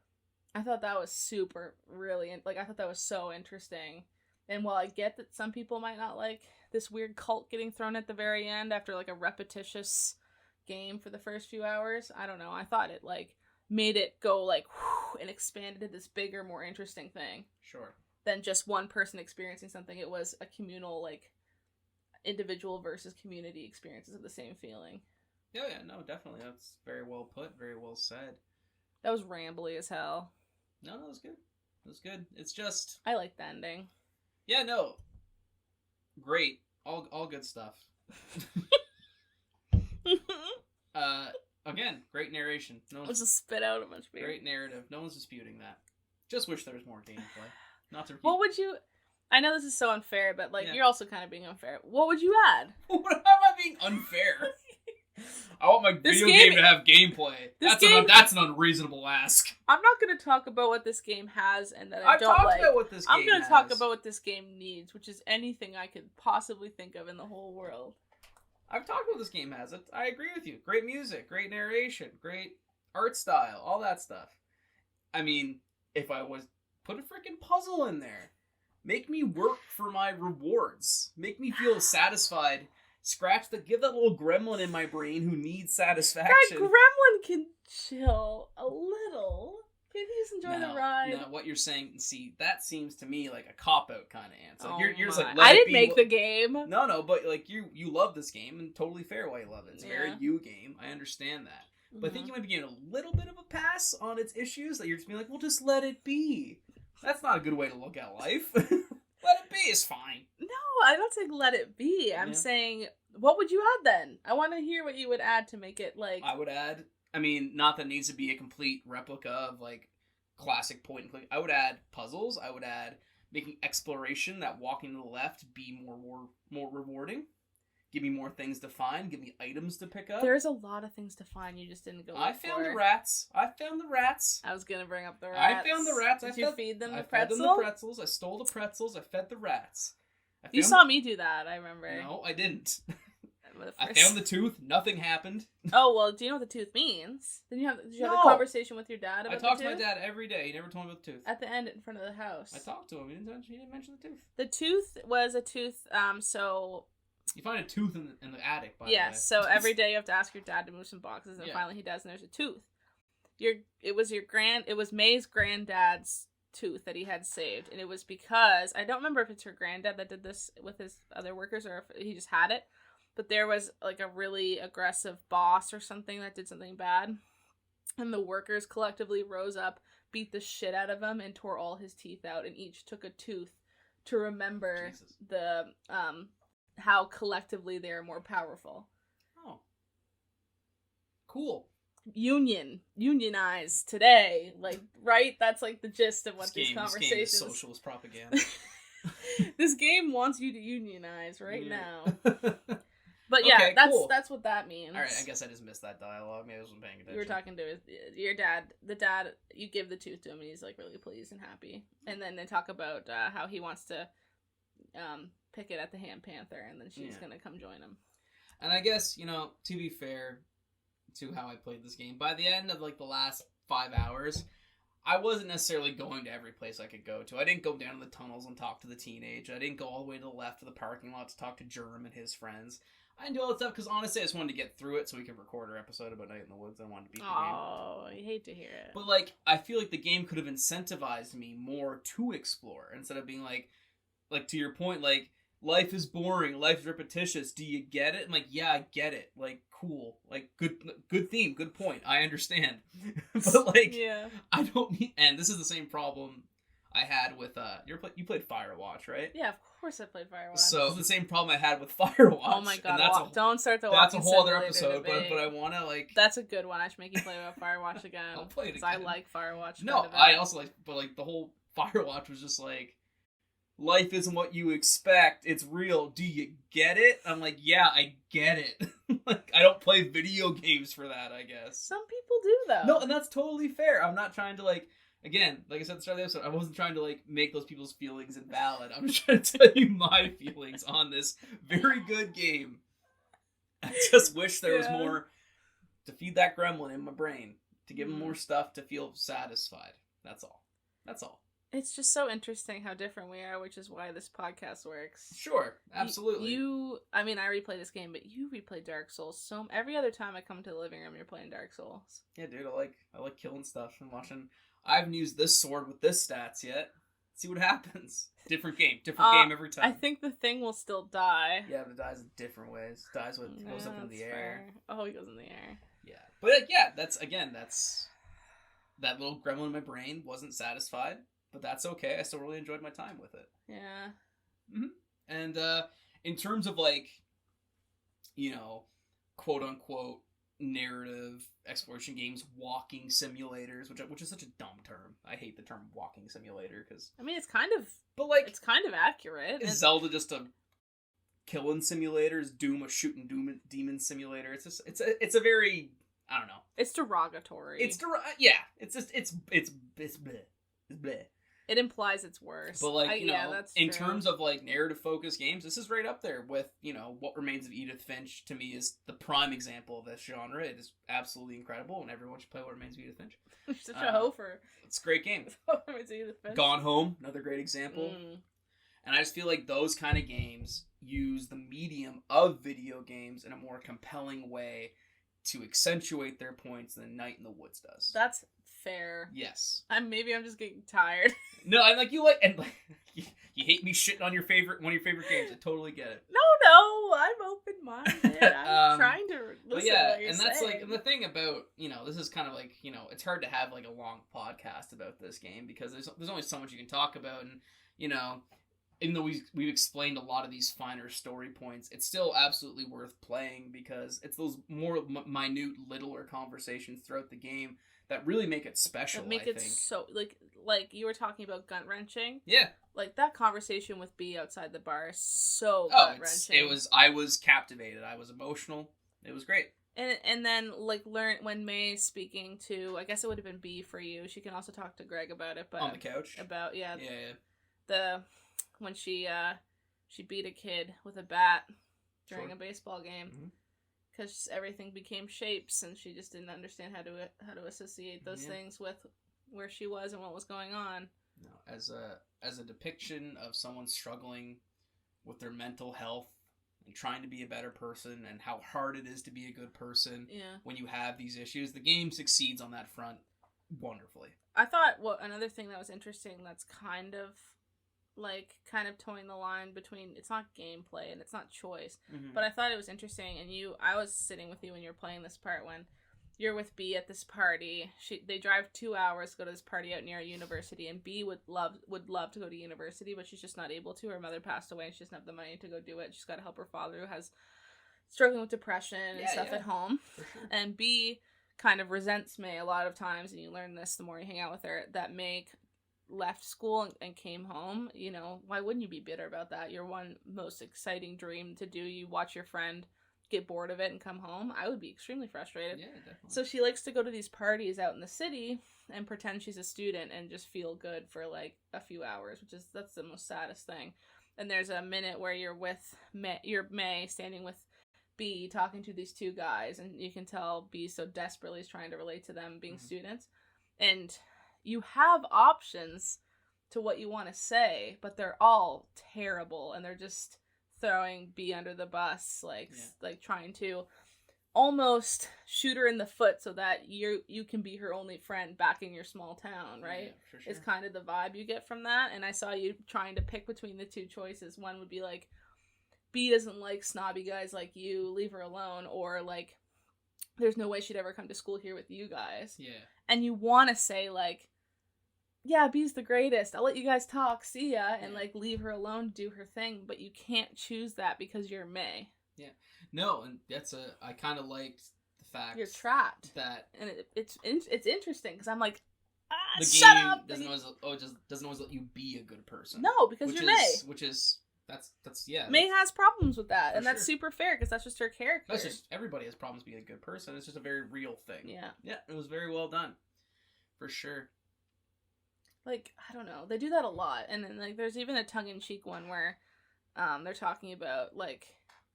I thought that was super like I thought that was so interesting. And while I get that some people might not like this weird cult getting thrown at the very end after like a repetitious game for the first few hours, I don't know, I thought it like made it go like whew, and expanded to this bigger, more interesting thing. Sure. Than just one person experiencing something. It was a communal, like, individual versus community experiences of the same feeling. Yeah, no, definitely. That's very well put, very well said. That was rambly as hell. No, that was good. It was good. It's just... I like the ending. Yeah, no. Great. All good stuff. Again, great narration. No I one's just spit out a bunch of beer. great narrative. No one's disputing that. Just wish there was more gameplay. Not to repeat. What would you... I know this is so unfair, but, like, Yeah. you're also kind of being unfair. What would you add? How am I being unfair? I want my This video game- game to have gameplay. That's an unreasonable ask. I'm not going to talk about what this game has and that I I've don't talked like. about what this game I'm going to has. talk about what this game needs, which is anything I could possibly think of in the whole world. I've talked about what this game has. I agree with you. Great music, great narration, great art style, all that stuff. I mean, if I was... Put a freaking puzzle in there. Make me work for my rewards. Make me feel satisfied. Give that little gremlin in my brain who needs satisfaction. That gremlin can chill a little. Can he just enjoy the ride? No, what you're saying, see, that seems to me like a cop-out kind of answer. Like, you're just like, I didn't make the game. No, but like you love this game, and totally fair why you love it. It's a very Yeah. you game. I understand that. But I think you might be getting a little bit of a pass on its issues, that you're just being like, well, just let it be. That's not a good way to look at life. Let it be is fine. No, I'm not saying let it be. I'm saying, what would you add then? I want to hear what you would add to make it like... I would add, I mean, not that it needs to be a complete replica of like classic point and click. I would add puzzles. I would add making exploration, that walking to the left, be more rewarding. Give me more things to find. Give me items to pick up. There's a lot of things to find. You just didn't go. I found the rats. I was gonna bring up the rats. I found the rats. Did you feed them the I pretzel? fed them the pretzels. I stole the pretzels. I fed the rats. You saw me do that. I remember. No, I didn't. First... I found the tooth. Nothing happened. Oh well, do you know what the tooth means? Did you have a conversation with your dad about I talked the to tooth? my dad every day. He never told me about the tooth. At the end, in front of the house. I talked to him. He didn't mention the tooth. The tooth was a tooth. So. You find a tooth in the attic, by the way. Yes, so every day you have to ask your dad to move some boxes, and finally he does, and there's a tooth. It was May's granddad's tooth that he had saved, and it was because, I don't remember if it's her granddad that did this with his other workers, or if he just had it, but there was, like, a really aggressive boss or something that did something bad, and the workers collectively rose up, beat the shit out of him, and tore all his teeth out, and each took a tooth to remember the, how collectively they are more powerful. Oh. Cool. Unionize today. Like, right? That's like the gist of what these conversations... This game is socialist propaganda. This game wants you to unionize now. But yeah, okay, that's what that means. Alright, I guess I just missed that dialogue. Maybe I wasn't paying attention. You were talking to your dad. The dad, you give the tooth to him and he's like really pleased and happy. And then they talk about how he wants to pick it at the Ham Panther, and then she's gonna come join him. And I guess, to be fair to how I played this game, by the end of like the last 5 hours, I wasn't necessarily going to every place I could go to. I didn't go down to the tunnels and talk to the teenage. I didn't go all the way to the left of the parking lot to talk to Jerm and his friends. I didn't do all that stuff because honestly I just wanted to get through it so we could record our episode about Night in the Woods. I wanted to beat the game. Oh, you hate to hear it. But like, I feel like the game could have incentivized me more to explore instead of being like to your point, like, life is boring, life is repetitious, do you get it? I'm like, yeah, I get it. Like, cool. Like, good theme, good point. I understand. But like, I don't need, and this is the same problem I had with, you played Firewatch, right? Yeah, of course I played Firewatch. So, the same problem I had with Firewatch. Oh my god, don't start the Walking That's a whole other Simulator episode, debate. but I want to, like... That's a good one. I should make you play Firewatch again. I'll play it again. Because I like Firewatch. No, I also like, but like, the whole Firewatch was just like, life isn't what you expect, it's real, do you get it? I'm like, yeah, I get it. Like, I don't play video games for that, I guess. Some people do, though. No, and that's totally fair. I'm not trying to, like, again, like I said at the start of the episode, I wasn't trying to, like, make those people's feelings invalid. I'm just trying to tell you my feelings on this very good game. I just wish there was more to feed that gremlin in my brain, to give him more stuff to feel satisfied. That's all. That's all. It's just so interesting how different we are, which is why this podcast works. Sure, absolutely. I mean, I replay this game, but you replay Dark Souls every other time I come to the living room, you're playing Dark Souls. Yeah, dude, I like killing stuff and watching. I haven't used this sword with this stats yet. See what happens. Different game every time. I think the thing will still die. Yeah, but it dies in different ways. It dies when it goes up in the air. Oh, he goes in the air. Yeah, but that's that little gremlin in my brain wasn't satisfied. But that's okay. I still really enjoyed my time with it. Yeah. Mm-hmm. And in terms of, like, quote unquote narrative exploration games, walking simulators, which is such a dumb term. I hate the term walking simulator because I mean, it's kind of accurate. Is Zelda just a killing simulator? Is Doom a shooting demon simulator? It's just it's a very, I don't know. It's derogatory. It's bleh. It's bleh. It implies it's worse. But like, that's in true. terms of like narrative focused games, this is right up there with, What Remains of Edith Finch. To me is the prime example of this genre. It is absolutely incredible, and everyone should play What Remains of Edith Finch. Such a hofer. It's a great game. What Remains of Edith Finch. Gone Home, another great example. And I just feel like those kind of games use the medium of video games in a more compelling way to accentuate their points than Night in the Woods does. That's fair. Yes. Maybe I'm just getting tired. No, you hate me shitting on one of your favorite games. I totally get it. No, I'm open-minded. I'm trying to listen but to yeah, what you're and that's saying. like the thing about, this is kind of like, it's hard to have like a long podcast about this game because there's only so much you can talk about, and even though we've explained a lot of these finer story points, it's still absolutely worth playing because it's those more minute, littler conversations throughout the game that really make it special. That make it so like you were talking about gut wrenching. Yeah, like that conversation with B outside the bar is so gut wrenching. I was captivated. I was emotional. It was great. And then like learn when May's speaking to, I guess it would have been B for you. She can also talk to Greg about it, but on the couch about yeah. When she beat a kid with a bat during a baseball game. Mm-hmm. Because everything became shapes, and she just didn't understand how to associate those things with where she was and what was going on. No, as a depiction of someone struggling with their mental health and trying to be a better person, and how hard it is to be a good person when you have these issues, the game succeeds on that front wonderfully. I thought another thing that was interesting that's kind of towing the line between, it's not gameplay and it's not choice, but I thought it was interesting, and I was sitting with you when you were playing this part, when you're with B at this party. They drive 2 hours to go to this party out near a university, and B would love to go to university, but she's just not able to. Her mother passed away and she doesn't have the money to go do it. She's got to help her father, who has struggling with depression and stuff at home. For sure. And B kind of resents May a lot of times, and you learn this the more you hang out with her, that May left school and came home. Why wouldn't you be bitter about that? Your one most exciting dream to do, you watch your friend get bored of it and come home. I would be extremely frustrated. Yeah, definitely. So she likes to go to these parties out in the city and pretend she's a student and just feel good for like a few hours, that's the most saddest thing. And there's a minute where you're May standing with B talking to these two guys, and you can tell B so desperately is trying to relate to them being students, and you have options to what you want to say, but they're all terrible, and they're just throwing B under the bus, like trying to almost shoot her in the foot so that you can be her only friend back in your small town, right? Yeah, for sure. It's kind of the vibe you get from that, and I saw you trying to pick between the two choices. One would be like, B doesn't like snobby guys like you, leave her alone, or like, there's no way she'd ever come to school here with you guys. Yeah. And you want to say like, yeah, B's the greatest, I'll let you guys talk, see ya, and like leave her alone, do her thing, but you can't choose that because you're May. Yeah. No, and I kind of liked the fact you're trapped. And it's interesting because I'm like, the shut up. Doesn't always let you be a good person. No, because you're May. That's May has problems with that, and that's super fair because that's just her character. That's just, everybody has problems being a good person. It's just a very real thing. Yeah. Yeah, it was very well done. For sure. Like, I don't know. They do that a lot. And then, like, there's even a tongue-in-cheek one where they're talking about, like,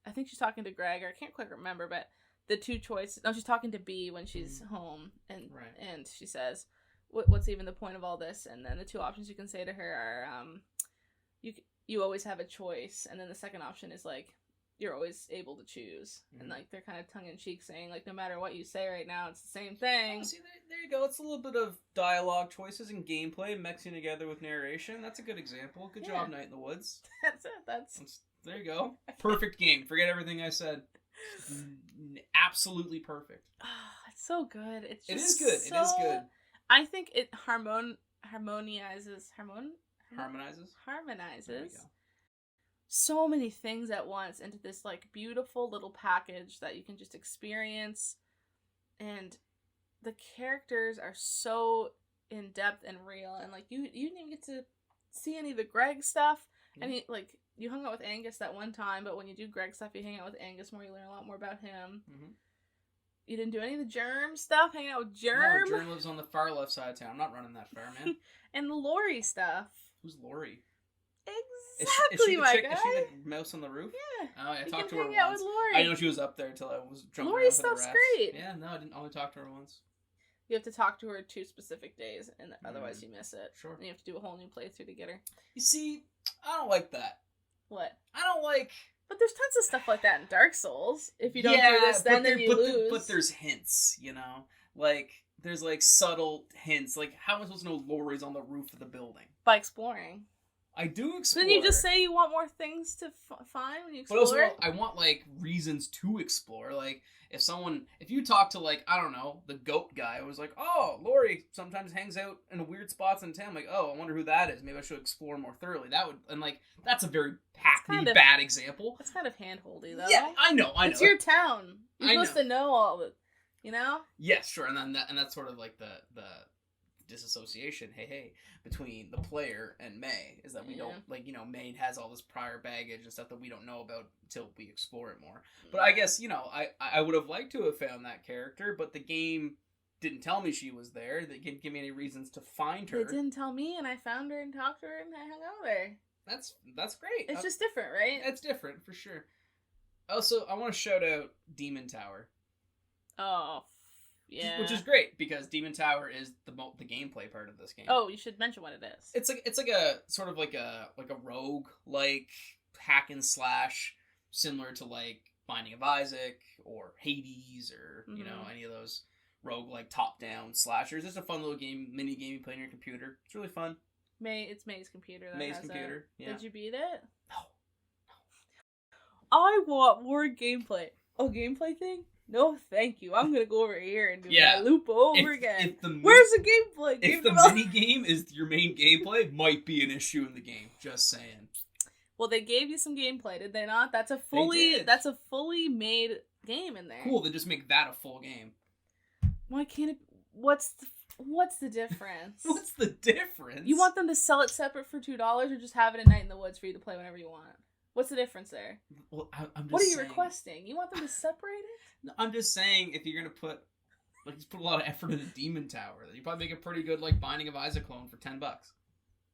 I think she's talking to Greg, or I can't quite remember, but the two choices. No, she's talking to B when she's home, and she says, what's even the point of all this? And then the two options you can say to her are, you always have a choice, and then the second option is, like, you're always able to choose. And, like, they're kind of tongue-in-cheek saying, like, no matter what you say right now, it's the same thing. Oh, see, there you go. It's a little bit of dialogue choices and gameplay mixing together with narration. That's a good example. Good job, Night in the Woods. That's it. There you go. Perfect game. Forget everything I said. Absolutely perfect. Oh, it's so good. It is good. It is good. I think it harmonizes. There we go. So many things at once into this like beautiful little package that you can just experience and the characters are so in depth and real, and like you didn't even get to see any of the Greg stuff. And he, like, you hung out with Angus that one time, but when you do Greg stuff, you hang out with Angus more, you learn a lot more about him. Mm-hmm. You didn't do any of the Germ stuff, hanging out with Germ. No, Germ lives on the far left side of town. I'm not running that far, man. And the Lori stuff. Who's Lori? Exactly, is she the my chick, guy. Is she the mouse on the roof? Yeah. Oh, I You talked to can her hang out once. with Lori. I know she was up there until I was jumping Lori around for the stuff's rats. great. Yeah, no, I didn't only talk to her once. You have to talk to her 2 specific days, and otherwise you miss it. Sure. And you have to do a whole new playthrough to get her. You see, I don't like that. What? I don't like... But there's tons of stuff like that in Dark Souls. If you don't do this, then you lose. But there's hints, you know? Like, there's, like, subtle hints. Like, how am I supposed to know Lori's on the roof of the building? By exploring. I do explore. Didn't you just say you want more things to find when you explore? But also, I want, like, reasons to explore. Like, if you talk to, like, I don't know, the goat guy, who was like, oh, Lori sometimes hangs out in weird spots in town. Like, oh, I wonder who that is. Maybe I should explore more thoroughly. That's a very hackney, bad example. That's kind of hand-holdy, though. Yeah, I know. It's your town. You're supposed to know all of it, you know? Yes, sure. And that's sort of like the disassociation, hey, between the player and May, is that we don't, like, you know, May has all this prior baggage and stuff that we don't know about until we explore it more. But I guess, you know, I would have liked to have found that character, but the game didn't tell me she was there. They didn't give me any reasons to find her. They didn't tell me, and I found her and talked to her, and I hung out with her. That's great. It's just different, right? It's different, for sure. Also, I want to shout out Demon Tower. Oh, yeah. Which is great, because Demon Tower is the gameplay part of this game. Oh, you should mention what it is. It's like a sort of like a rogue, like, hack and slash, similar to like Binding of Isaac or Hades or you know, any of those rogue, like, top down slashers. It's a fun little mini game you play on your computer. It's really fun. It's May's computer. May's computer. Yeah. Did you beat it? No. I want more gameplay. Oh, gameplay thing? No, thank you. I'm gonna go over here and do my loop over again. Where's the gameplay? If the mini game is your main gameplay, might be an issue in the game. Just saying. Well, they gave you some gameplay, did they not? That's a fully made game in there. Cool. They just make that a full game. Why can't it? What's the difference? What's the difference? You want them to sell it separate for $2, or just have it at Night in the Woods for you to play whenever you want? What's the difference there? Well, I'm just What are you saying, requesting? You want them to separate it? No, I'm just saying, if you're gonna put a lot of effort into Demon Tower, you probably make a pretty good, like, Binding of Isaac clone for $10.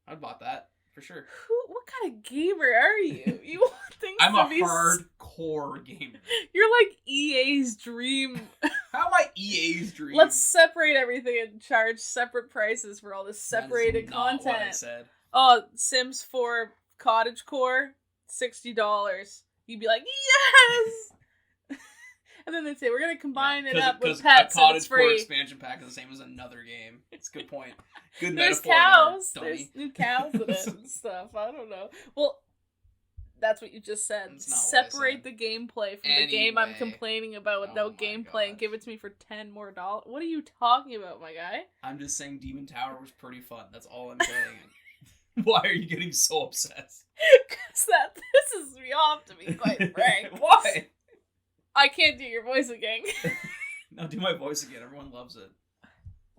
I'd bought that for sure. What kind of gamer are you? You want things I'm to a be hardcore gamer. You're like EA's dream. How am I EA's dream? Let's separate everything and charge separate prices for all this separated content. What I said. Oh, Sims 4 Cottagecore, $60. You'd be like, yes! And then they'd say, we're going to combine it up with pets, and it's free. A Cottagecore expansion pack is the same as another game. It's a good point. Good There's metaphor cows. there, There's new cows in it and stuff. I don't know. Well, that's what you just said. Separate the gameplay from the game I'm complaining about with no gameplay and give it to me for $10 more. What are you talking about, my guy? I'm just saying Demon Tower was pretty fun. That's all I'm saying. Why are you getting so obsessed? Because that pisses me off, to be quite frank. Why? I can't do your voice again. No, do my voice again. Everyone loves it.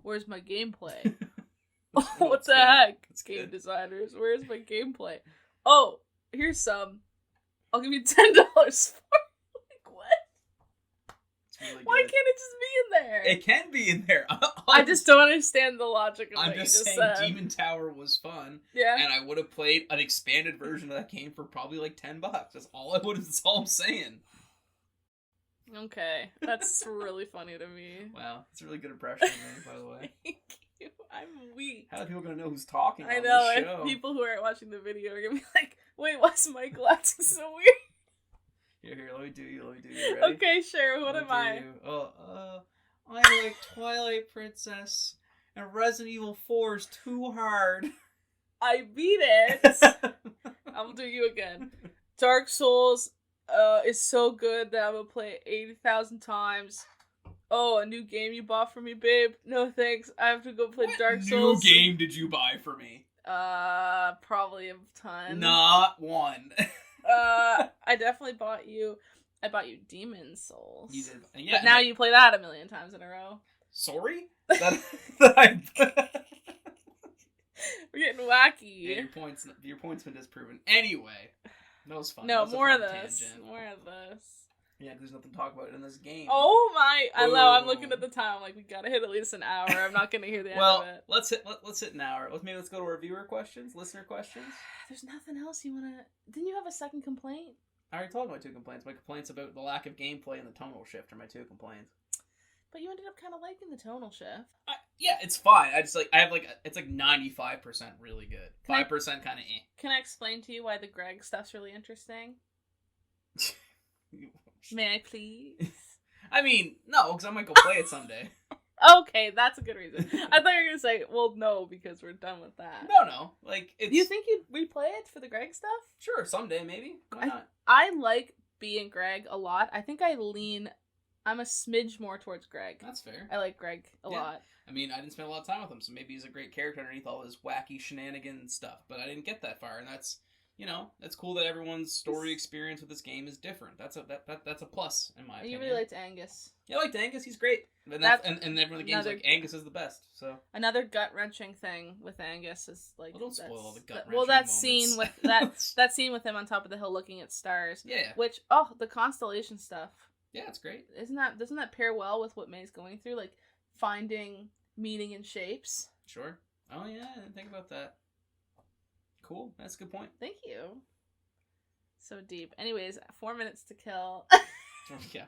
Where's my gameplay? What the heck? It's game designers. Where's my gameplay? Oh, here's some. I'll give you $10 for it. Like, what? Really Why can't it just be in there? It can be in there. I just don't understand the logic of what you just said. I'm just saying Demon Tower was fun. Yeah. And I would have played an expanded version of that game for probably like $10. That's all I'm saying. Okay. That's really funny to me. Wow. That's a really good impression of me, by the way. Thank you. I'm weak. How are people going to know who's talking I on know, this show? And people who aren't watching the video are going to be like, wait, why's Michael acting so weird? Here, let me do you. Ready? Okay, sure. What am I? I'm like Twilight Princess, and Resident Evil 4 is too hard. I beat it. I'll do you again. Dark Souls is so good that I'm gonna play it 80,000 times. Oh, a new game you bought for me, babe? No thanks. I have to go play Dark Souls. What new game did you buy for me? Probably a ton. Not one. I definitely bought you I bought you Demon Souls. You did, yeah. But now you play that a million times in a row. Sorry? That I... We're getting wacky. Yeah, your point's been disproven. Anyway, that was fun. No, that was more a of fun this. Tangent. More of this. Yeah, there's nothing to talk about in this game. Oh my! I know. I'm looking Boom. at the time. Like, we gotta hit at least an hour. I'm not gonna hear the end Well, of it. let's hit an hour. Let's go to our viewer questions, listener questions. There's nothing else you wanna. Didn't you have a second complaint? I already told my 2 complaints. My complaints about the lack of gameplay and the tonal shift are my 2 complaints. But you ended up kind of liking the tonal shift. Yeah, it's fine. I have it's like 95% really good. 5% kind of eh. Can I explain to you why the Greg stuff's really interesting? May I please? I mean, no, because I might go play it someday. Okay, that's a good reason. I thought you were gonna say, well, no, because we're done with that. No. Like, it's... Do you think you'd replay it for the Greg stuff? Sure, someday, maybe. Why not? I like being Greg a lot. I think I'm a smidge more towards Greg. That's fair. I like Greg a lot. I mean, I didn't spend a lot of time with him, so maybe he's a great character underneath all his wacky shenanigans stuff, but I didn't get that far, and that's, that's cool that everyone's story experience with this game is different. That's a plus, in my opinion. You really liked Angus. Yeah, I liked Angus. He's great. And everyone in the game's like, Angus is the best, so. Another gut-wrenching thing with Angus is, like... Well, don't spoil all the gut-wrenching Well, that moments. scene with... that scene with him on top of the hill looking at stars. Yeah. Which, the constellation stuff. Yeah, it's great. Doesn't that pair well with what May's going through? Like, finding meaning in shapes? Sure. Oh, yeah, I didn't think about that. Cool. That's a good point. Thank you. So deep. Anyways, 4 minutes to kill. Yeah,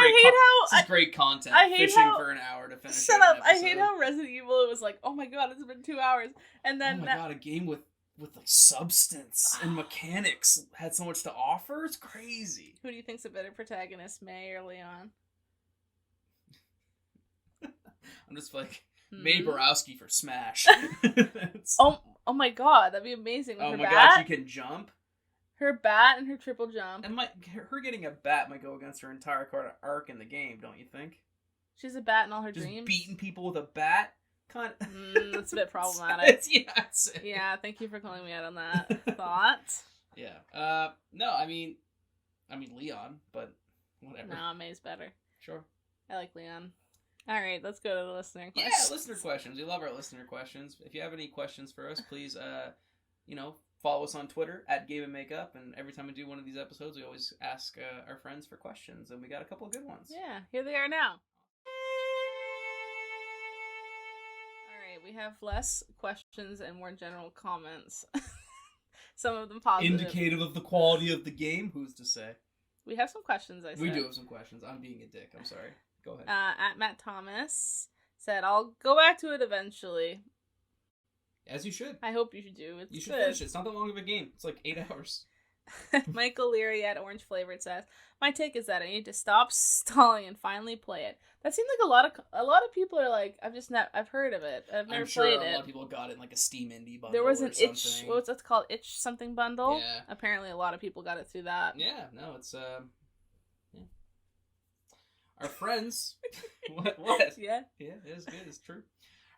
This is great content. I hate Fishing how... for an hour to finish. Shut up! I hate how Resident Evil was like, oh my god, it's been 2 hours, and then oh my god, a game with like substance and mechanics had so much to offer. It's crazy. Who do you think's a better protagonist, May or Leon? I'm just like May Borowski for Smash. Oh my god, that'd be amazing. With oh her my bat. god, she can jump. Her bat and her triple jump. And her getting a bat might go against her entire card arc in the game, don't you think? She's a bat in all her just dreams. Beating people with a bat? That's a bit problematic. Yeah, thank you for calling me out on that thought. Yeah. No, I mean Leon, but whatever. No, May's better. Sure. I like Leon. Alright, let's go to the listener questions. Yeah, listener questions. We love our listener questions. If you have any questions for us, please, follow us on Twitter at Game and Makeup. And every time we do one of these episodes, we always ask our friends for questions. And we got a couple of good ones. Yeah, here they are now. Alright, we have less questions and more general comments. Some of them positive. Indicative of the quality of the game, who's to say? We have some questions, I said. We do have some questions. I'm being a dick. I'm sorry. Go ahead. At Matt Thomas said, I'll go back to it eventually. As you should. I hope you should do. You should finish it. It's not that long of a game. It's like 8 hours. Michael Leary at Orange Flavored says, my take is that I need to stop stalling and finally play it. That seems like a lot of people are like, I've heard of it. I've never played it. A lot of people got it in like a Steam indie bundle. There was an itch. What's it called? Itch something bundle. Yeah. Apparently, a lot of people got it through that. Yeah. No, it's yeah. Our friends. What? Yeah. Yeah, it is good. It's true.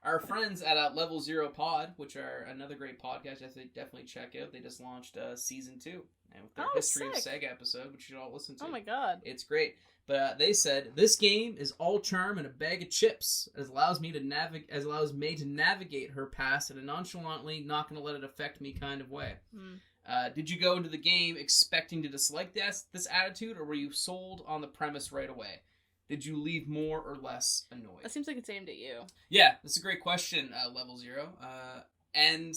Our friends at Level Zero Pod, which are another great podcast, definitely check out. They just launched season 2, and with their History of Sega episode, which you should all listen to. Oh my god, it's great. But they said this game is all charm and a bag of chips. It allows May to navigate her past in a nonchalantly, not going to let it affect me kind of way. Did you go into the game expecting to dislike this attitude, or were you sold on the premise right away? Did you leave more or less annoyed? That seems like it's aimed at you. Yeah, that's a great question, Level Zero. And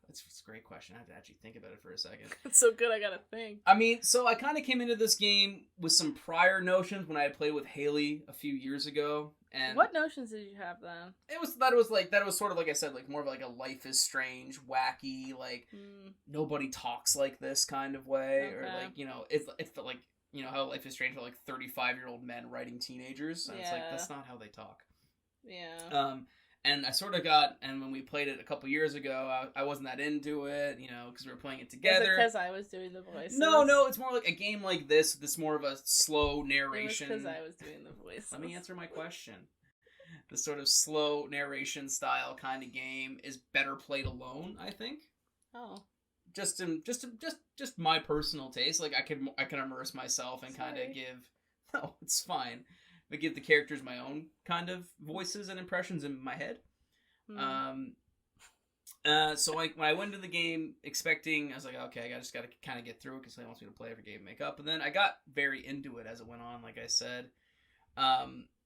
that's a great question. I have to actually think about it for a second. It's so good, I gotta think. I mean, so I kind of came into this game with some prior notions when I had played with Haley a few years ago. And what notions did you have then? It was sort of like I said, like more of like a Life is Strange, wacky, like nobody talks like this kind of way, or like it's like. You know how Life is Strange for like 35-year-old men writing teenagers? And it's like, that's not how they talk. Yeah. And I sort of got, and when we played it a couple years ago, I wasn't that into it, because we were playing it together. Is it because I was doing the voices? No, it's more like a game like this. This more of a slow narration. It was because I was doing the voices. Let me answer my question. The sort of slow narration style kind of game is better played alone, I think. Oh. just my personal taste. Like I can immerse myself and kind of give. No, it's fine. But give the characters my own kind of voices and impressions in my head. So when I went into the game expecting, I was like, okay, I just got to kind of get through it because he wants me to play every game, make up. And then I got very into it as it went on, like I said.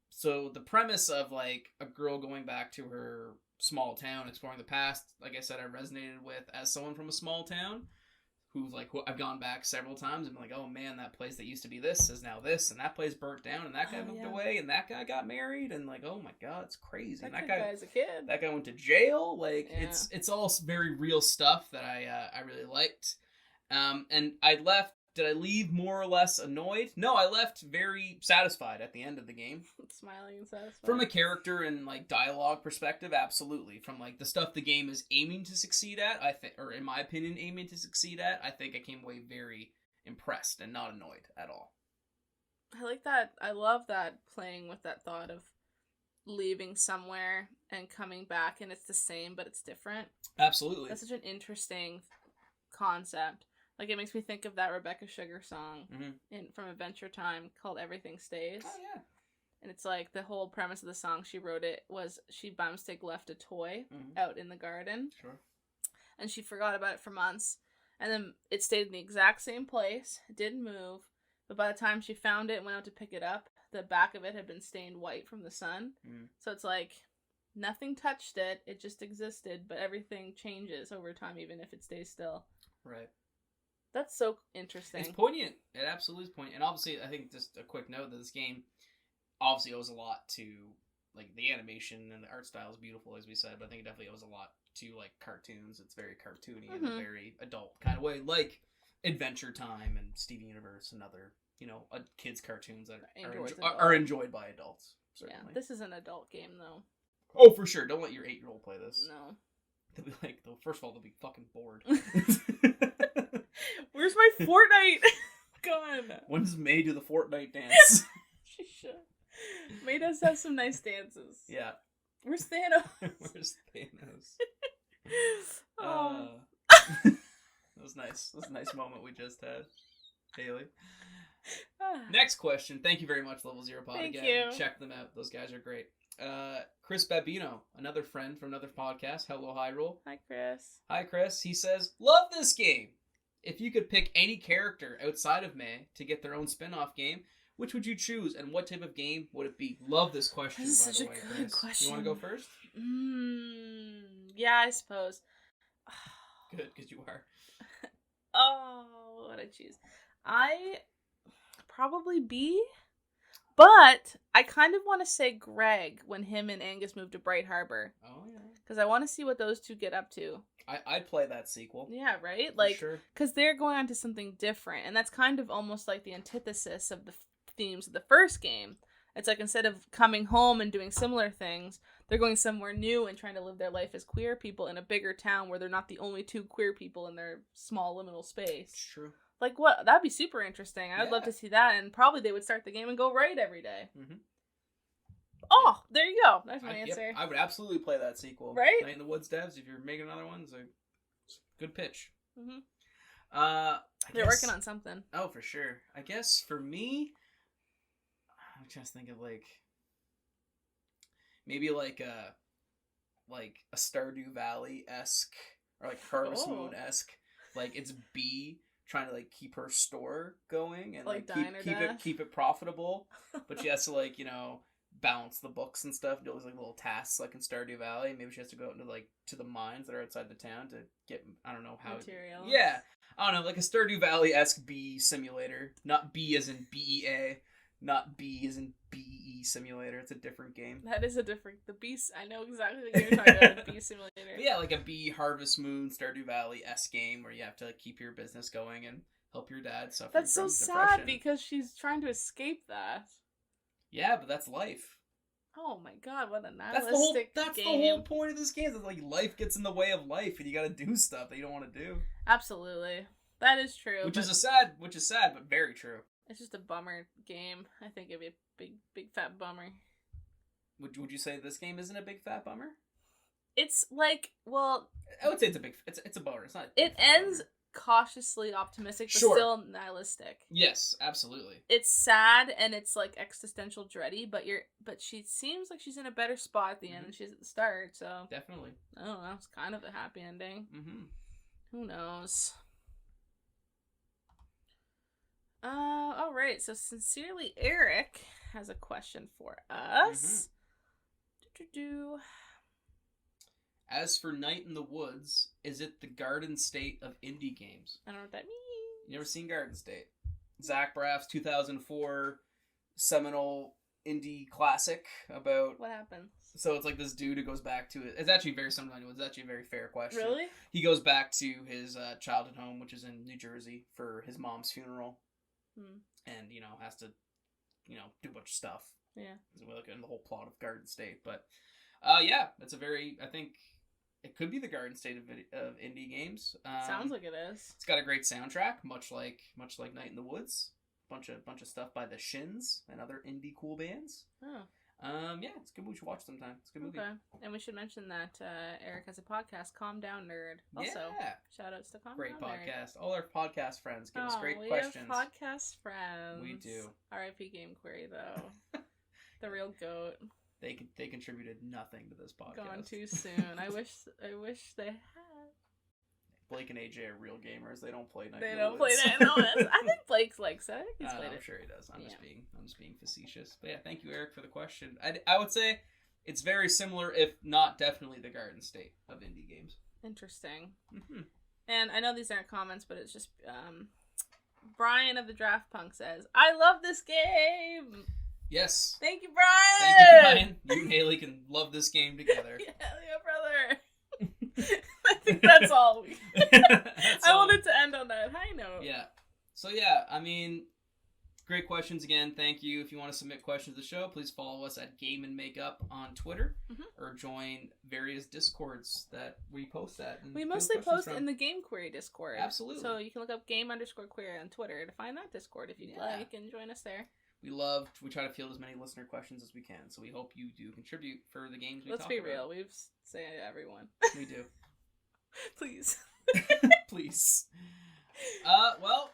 So the premise of like a girl going back to her small town, exploring the past, like I said, I resonated with as someone from a small town who's like, I've gone back several times and been like, oh man, that place that used to be this is now this, and that place burnt down, and that guy moved away, and that guy got married, and like, oh my god, it's crazy. That and guy's a kid. That guy went to jail. Like it's all very real stuff that I really liked. And I left. Did I leave more or less annoyed? No, I left very satisfied at the end of the game. Smiling and satisfied. From a character and like dialogue perspective, absolutely. From like the stuff the game is aiming to succeed at, I think, or in my opinion, aiming to succeed at, I think I came away very impressed and not annoyed at all. I like that. I love that, playing with that thought of leaving somewhere and coming back and it's the same but it's different. Absolutely. That's such an interesting concept. Like, it makes me think of that Rebecca Sugar song from Adventure Time called Everything Stays. Oh, yeah. And it's like, the whole premise of the song, she wrote it, was she by mistake left a toy out in the garden. Sure. And she forgot about it for months. And then it stayed in the exact same place. It didn't move. But by the time she found it and went out to pick it up, the back of it had been stained white from the sun. So it's like, nothing touched it. It just existed. But everything changes over time, even if it stays still. Right. That's so interesting. It's poignant. It absolutely is poignant. And obviously, I think just a quick note that this game obviously owes a lot to, like, the animation and the art style is beautiful, as we said, but I think it definitely owes a lot to, like, cartoons. It's very cartoony in a very adult kind of way, like Adventure Time and Steven Universe and other, you know, kids' cartoons that are enjoyed by adults. Certainly. Yeah, this is an adult game, though. Oh, for sure. Don't let your 8-year-old play this. No. They'll be like, first of all, they'll be fucking bored. Where's my Fortnite gone? When does May do the Fortnite dance? She should. May does have some nice dances. Yeah. Where's Thanos? Where's Thanos? Oh. That was nice. That was a nice moment we just had. Haley. Next question. Thank you very much, Level Zero Pod. Thank again. you. Check them out. Those guys are great. Chris Babino, another friend from another podcast. Hello, Hyrule. Hi, Chris. Hi, Chris. He says, love this game. If you could pick any character outside of May to get their own spin-off game, which would you choose, and what type of game would it be? Love this question, This is by such the way, a good Chris. question. You want to go first? Yeah, I suppose. Good, because you are. Oh, what would I choose? I probably B, but I kind of want to say Greg when him and Angus moved to Bright Harbor. Oh, yeah. Because I want to see what those two get up to. I'd play that sequel. Yeah, right? Like, sure. Because they're going on to something different, and that's kind of almost like the antithesis of the themes of the first game. It's like, instead of coming home and doing similar things, they're going somewhere new and trying to live their life as queer people in a bigger town where they're not the only two queer people in their small liminal space. It's true. Like, what? That'd be super interesting. I'd love to see that, and probably they would start the game and go right every day. Mm-hmm. Oh, there you go. That's my answer. Yep, I would absolutely play that sequel. Right? Night in the Woods devs, if you're making another one, it's a good pitch. Mm-hmm. They're working on something. Oh, for sure. I guess for me, I'm trying to think of like maybe like a Stardew Valley-esque or like Harvest Moon-esque. Like it's B trying to like keep her store going and like keep it profitable, but she has to like, you know, balance the books and stuff, do those like little tasks like in Stardew Valley. Maybe she has to go out into like to the mines that are outside the town to get, I don't know how material. Yeah, I don't know, like a Stardew Valley-esque bee simulator, not B as in BEA, not B as in BE simulator. It's a different game. That is a different. The beast. I know exactly what you're talking about. The bee simulator. But yeah, like a bee Harvest Moon Stardew Valley-esque game where you have to like, keep your business going and help your dad suffer. That's so depression. sad because she's trying to escape that. Yeah, but that's life. Oh my god, what a That's nihilistic the whole point of this game. Is that like life gets in the way of life, and you got to do stuff that you don't want to do. Absolutely, that is true. Which is sad, but very true. It's just a bummer game. I think it'd be a big fat bummer. Would you say this game isn't a big fat bummer? It's like, well, I would say it's a boner. It's not. It ends cautiously optimistic, but Sure. still nihilistic. Yes, absolutely. It's sad and it's like existential dready, but she seems like she's in a better spot at the end than she's at the start. So definitely, I don't know. It's kind of a happy ending. Mm-hmm. Who knows? All right. So sincerely, Eric has a question for us. As for Night in the Woods, is it the Garden State of indie games? I don't know what that means. You never seen Garden State? Zach Braff's 2004 seminal indie classic about... What happens? So it's like this dude who goes back to it. It's actually very similar to it. It's actually a very fair question. Really? He goes back to his childhood home, which is in New Jersey, for his mom's funeral. And, has to, do a bunch of stuff. Yeah. We look at the whole plot of Garden State. But, yeah, it's a very, I think... It could be the Garden State of indie games. Sounds like it is. It's got a great soundtrack, much like Night in the Woods. Bunch of stuff by the Shins and other indie cool bands. Oh. Yeah, it's good. We should watch sometime. It's a good movie. Okay, and we should mention that Eric has a podcast, Calm Down Nerd. Also, shout outs to Calm Great Down podcast. All our podcast friends give us great we questions. Have podcast friends. We do. R.I.P. Game Query though, the real goat. They contributed nothing to this podcast. Gone too soon. I wish they had. Blake and AJ are real gamers. They don't play Night They in the don't Woods. play Night in the Woods. I think Blake likes it. I think he's played it. I'm sure he does. I'm just being facetious. But yeah, thank you, Eric, for the question. I would say it's very similar, if not definitely, the Garden State of indie games. Interesting. Mm-hmm. And I know these aren't comments, but it's just Brian of the Draft Punk says, "I love this game." Yes. Thank you, Brian. Thank you, Brian. You and Haley can love this game together. Hell yeah, brother. I think that's all. I wanted to end on that high note. Yeah. So yeah, I mean, great questions again. Thank you. If you want to submit questions to the show, please follow us at Game and Makeup on Twitter, or join various Discords that we post at. We mostly post in the Game Query Discord. Absolutely. So you can look up Game_Query on Twitter to find that Discord if you'd like, and join us there. We try to field as many listener questions as we can, so we hope you do contribute for the games we talk about. Let's be real, we've say everyone. We do. Please. Please. Well,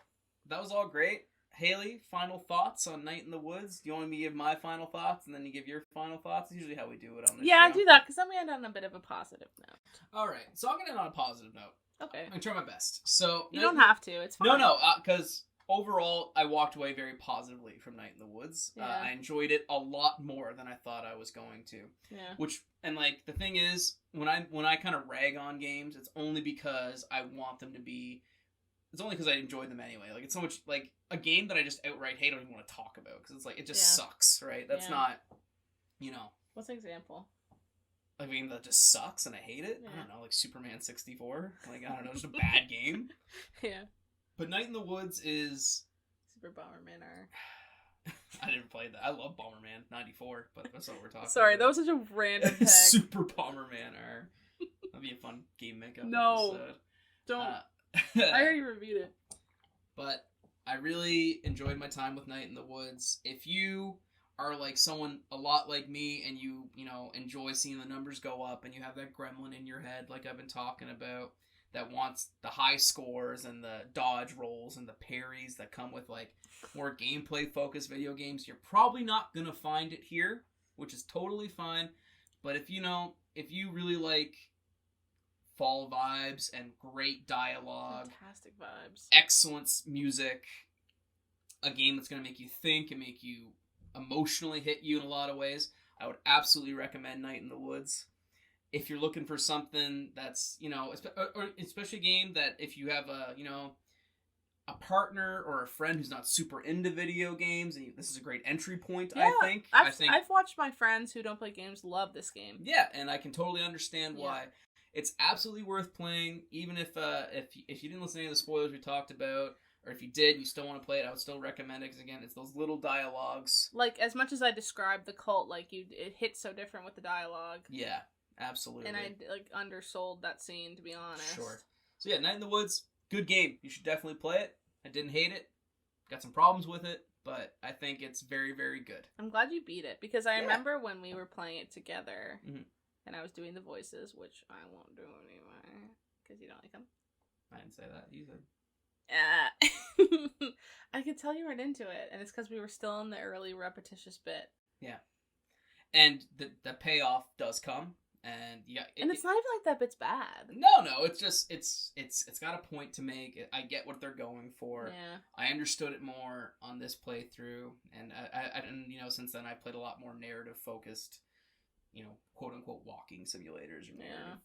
that was all great. Haley, final thoughts on Night in the Woods? Do you want me to give my final thoughts, and then you give your final thoughts? It's usually how we do it on this show. Yeah, do that, because then we end on a bit of a positive note. Alright, so I'm going to end on a positive note. Okay. I'm going to try my best. So you don't have to, it's fine. No, because... overall, I walked away very positively from Night in the Woods. Yeah. I enjoyed it a lot more than I thought I was going to. Yeah. The thing is, when I kind of rag on games, it's only because I want them to be. It's only because I enjoy them anyway. Like, it's so much like a game that I just outright hate. I don't even want to talk about because it's like it just sucks, right? That's not, What's an example? A game that just sucks and I hate it. Yeah. I don't know, like Superman 64. Like, I don't know, just a bad game. Yeah. But Night in the Woods is... Super Bomberman R. I didn't play that. I love Bomberman 94, but that's what we're talking Sorry, about. That was such a random pick. Super Bomberman R. That'd be a fun game makeup episode. Don't. I already reviewed it. But I really enjoyed my time with Night in the Woods. If you are like someone a lot like me and you enjoy seeing the numbers go up and you have that gremlin in your head like I've been talking about, that wants the high scores and the dodge rolls and the parries that come with like more gameplay focused video games, you're probably not gonna find it here, which is totally fine. But if you really like fall vibes and great dialogue, fantastic vibes, excellent music, a game that's gonna make you think and make you emotionally hit you in a lot of ways, I would absolutely recommend Night in the Woods. If you're looking for something that's, or especially a game that if you have a partner or a friend who's not super into video games, and this is a great entry point, I think. I've watched my friends who don't play games love this game. Yeah, and I can totally understand why. It's absolutely worth playing, even if you didn't listen to any of the spoilers we talked about, or if you did, you still want to play it, I would still recommend it, because again, it's those little dialogues. Like, as much as I described the cult, like, it hits so different with the dialogue. Yeah. Absolutely. And I, undersold that scene, to be honest. Sure. So yeah, Night in the Woods, good game. You should definitely play it. I didn't hate it. Got some problems with it, but I think it's very, very good. I'm glad you beat it, because I remember when we were playing it together, and I was doing the voices, which I won't do anymore because you don't like them. I didn't say that. You said. I could tell you weren't into it, and it's because we were still in the early repetitious bit. Yeah, and the payoff does come, and and it's not even like that bit's bad. No, it's just it's got a point to make. I get what they're going for. Yeah, I understood it more on this playthrough, and I since then I played a lot more narrative focused, quote unquote walking simulators or narrative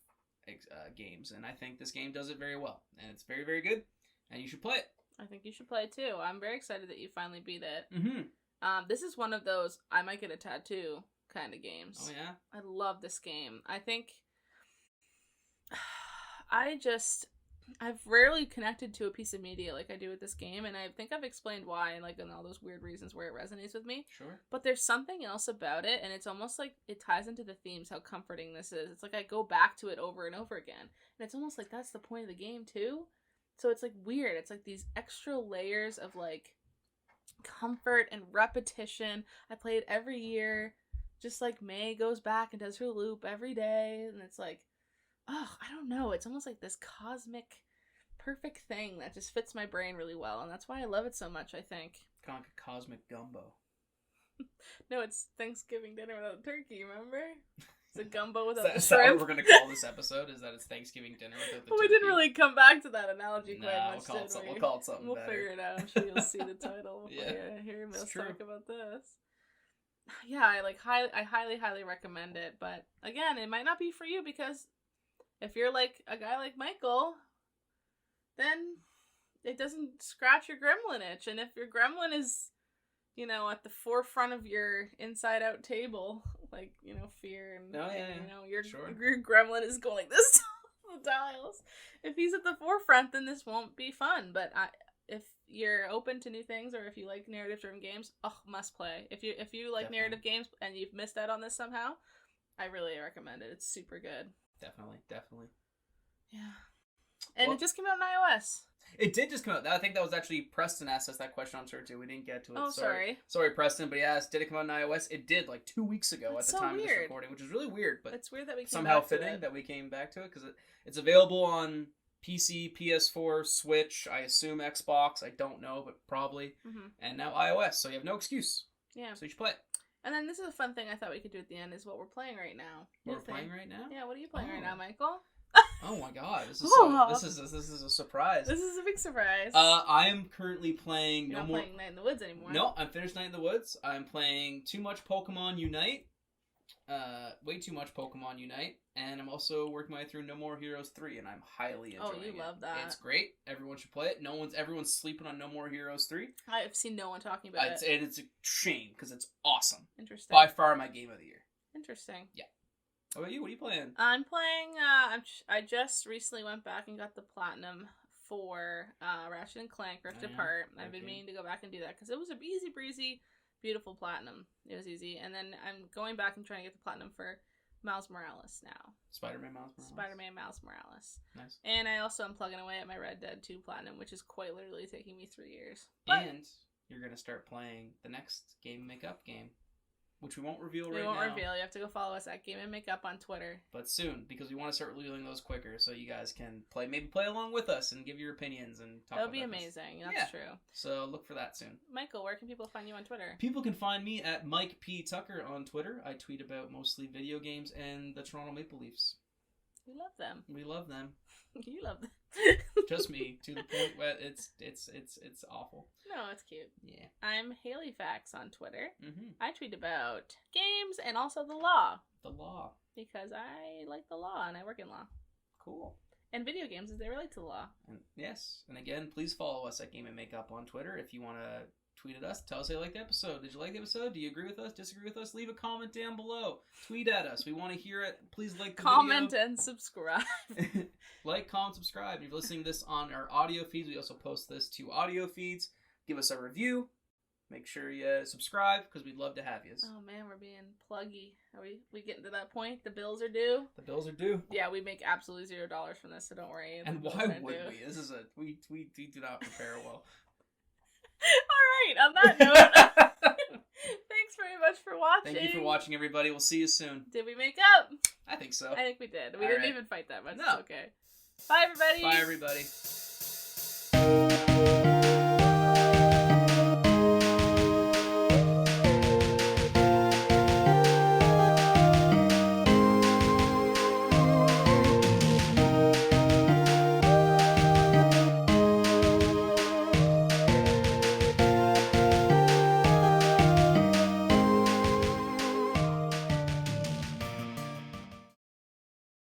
games, and I think this game does it very well, and it's very, very good. And you should play it. I think you should play it too. I'm very excited that you finally beat it. Mm-hmm. This is one of those I might get a tattoo kind of games. Oh, yeah? I love this game. I think I've rarely connected to a piece of media like I do with this game, and I think I've explained why, and all those weird reasons where it resonates with me. Sure. But there's something else about it, and it's almost like it ties into the themes, how comforting this is. It's like I go back to it over and over again, and it's almost like that's the point of the game too. So it's like weird. It's like these extra layers of like comfort and repetition. I play it every year, just like May goes back and does her loop every day, and it's like, oh, I don't know. It's almost like this cosmic, perfect thing that just fits my brain really well, and that's why I love it so much. I think. Kind of like a cosmic gumbo. No, it's Thanksgiving dinner without turkey. Remember? It's a gumbo without Is the that shrimp. what we're gonna call this episode? Is that it's Thanksgiving dinner without the turkey? We didn't really come back to that analogy quite much, we'll did we? We'll call it something We'll better. figure it out. I'm sure you'll see the title before you hear us true. talk about this. Yeah, I highly recommend it. But again, it might not be for you because if you're like a guy like Michael, then it doesn't scratch your gremlin itch. And if your gremlin is, at the forefront of your inside-out table, like, fear and, your gremlin is going like this the dials. If he's at the forefront, then this won't be fun. But if you're open to new things, or if you like narrative-driven games, must play. If you like Definitely. narrative games and you've missed out on this somehow, I really recommend it. It's super good. Definitely. Yeah. And it just came out on iOS. It did just come out. I think that was actually Preston asked us that question on Twitter too. We didn't get to it. Oh, sorry. Sorry, Preston, but he asked, did it come out on iOS? It did, like 2 weeks ago at the time of this recording, which is really weird. But it's weird that we came somehow back to fitting it. that we came back to it, because it's available on PC, PS4, Switch, I assume Xbox. I don't know, but probably. Mm-hmm. And now iOS, so you have no excuse. Yeah. So you should play it. And then this is a fun thing I thought we could do at the end, is what we're playing right now. What we're playing right now? Yeah, what are you playing right now, Michael? Oh my god, this is a surprise. This is a big surprise. I am currently playing You're not playing Night in the Woods anymore. No, I'm finished Night in the Woods. I'm playing too much Pokemon Unite. Way too much Pokemon Unite. And I'm also working my way through No More Heroes 3, and I'm highly enjoying it. Oh, you love that. It's great. Everyone should play it. Everyone's sleeping on No More Heroes 3. I've seen no one talking about it. And it's a shame, because it's awesome. Interesting. By far my game of the year. Interesting. Yeah. How about you? What are you playing? I'm playing, I just recently went back and got the platinum for Ratchet and Clank Rift Apart. I've been meaning to go back and do that, because it was a easy breezy, beautiful platinum. It was easy. And then I'm going back and trying to get the platinum for Miles Morales now. Spider-Man Miles Morales. Nice. And I also am plugging away at my Red Dead 2 platinum, which is quite literally taking me 3 years. But and you're going to start playing the next Game Makeup game, which we won't reveal right now. We won't reveal. You have to go follow us at Game and Makeup on Twitter. But soon, because we want to start revealing those quicker, so you guys can play along with us and give your opinions and talk about That would be amazing. That's true. So look for that soon. Michael, where can people find you on Twitter? People can find me at Mike P. Tucker on Twitter. I tweet about mostly video games and the Toronto Maple Leafs. We love them. We love them. You love them. Just me, to the point where it's awful. No, it's cute. Yeah. I'm HaleyFax on Twitter. Mm-hmm. I tweet about games and also the law. The law. Because I like the law and I work in law. Cool. And video games as they relate to the law. And yes. And again, please follow us at Game and Makeup on Twitter if you want to tweet at us. Tell us how you like the episode. Did you like the episode? Do you agree with us? Disagree with us? Leave a comment down below. Tweet at us. We want to hear it. Please like the comment video. And subscribe. Like, comment, subscribe. If you're listening to this on our audio feeds, we also post this to audio feeds. Give us a review. Make sure you subscribe, because we'd love to have you. Oh man, we're being pluggy. Are we getting to that point? The bills are due? The bills are due. Yeah, we make absolutely $0 from this, so don't worry. And why would we? This is we do not prepare well. All right, on that note, thanks for very much for watching. Thank you for watching, everybody. We'll see you soon. Did we make up? I think so. I think we did. We All didn't right. even fight that much. No. It's okay. Bye, everybody. Bye, everybody.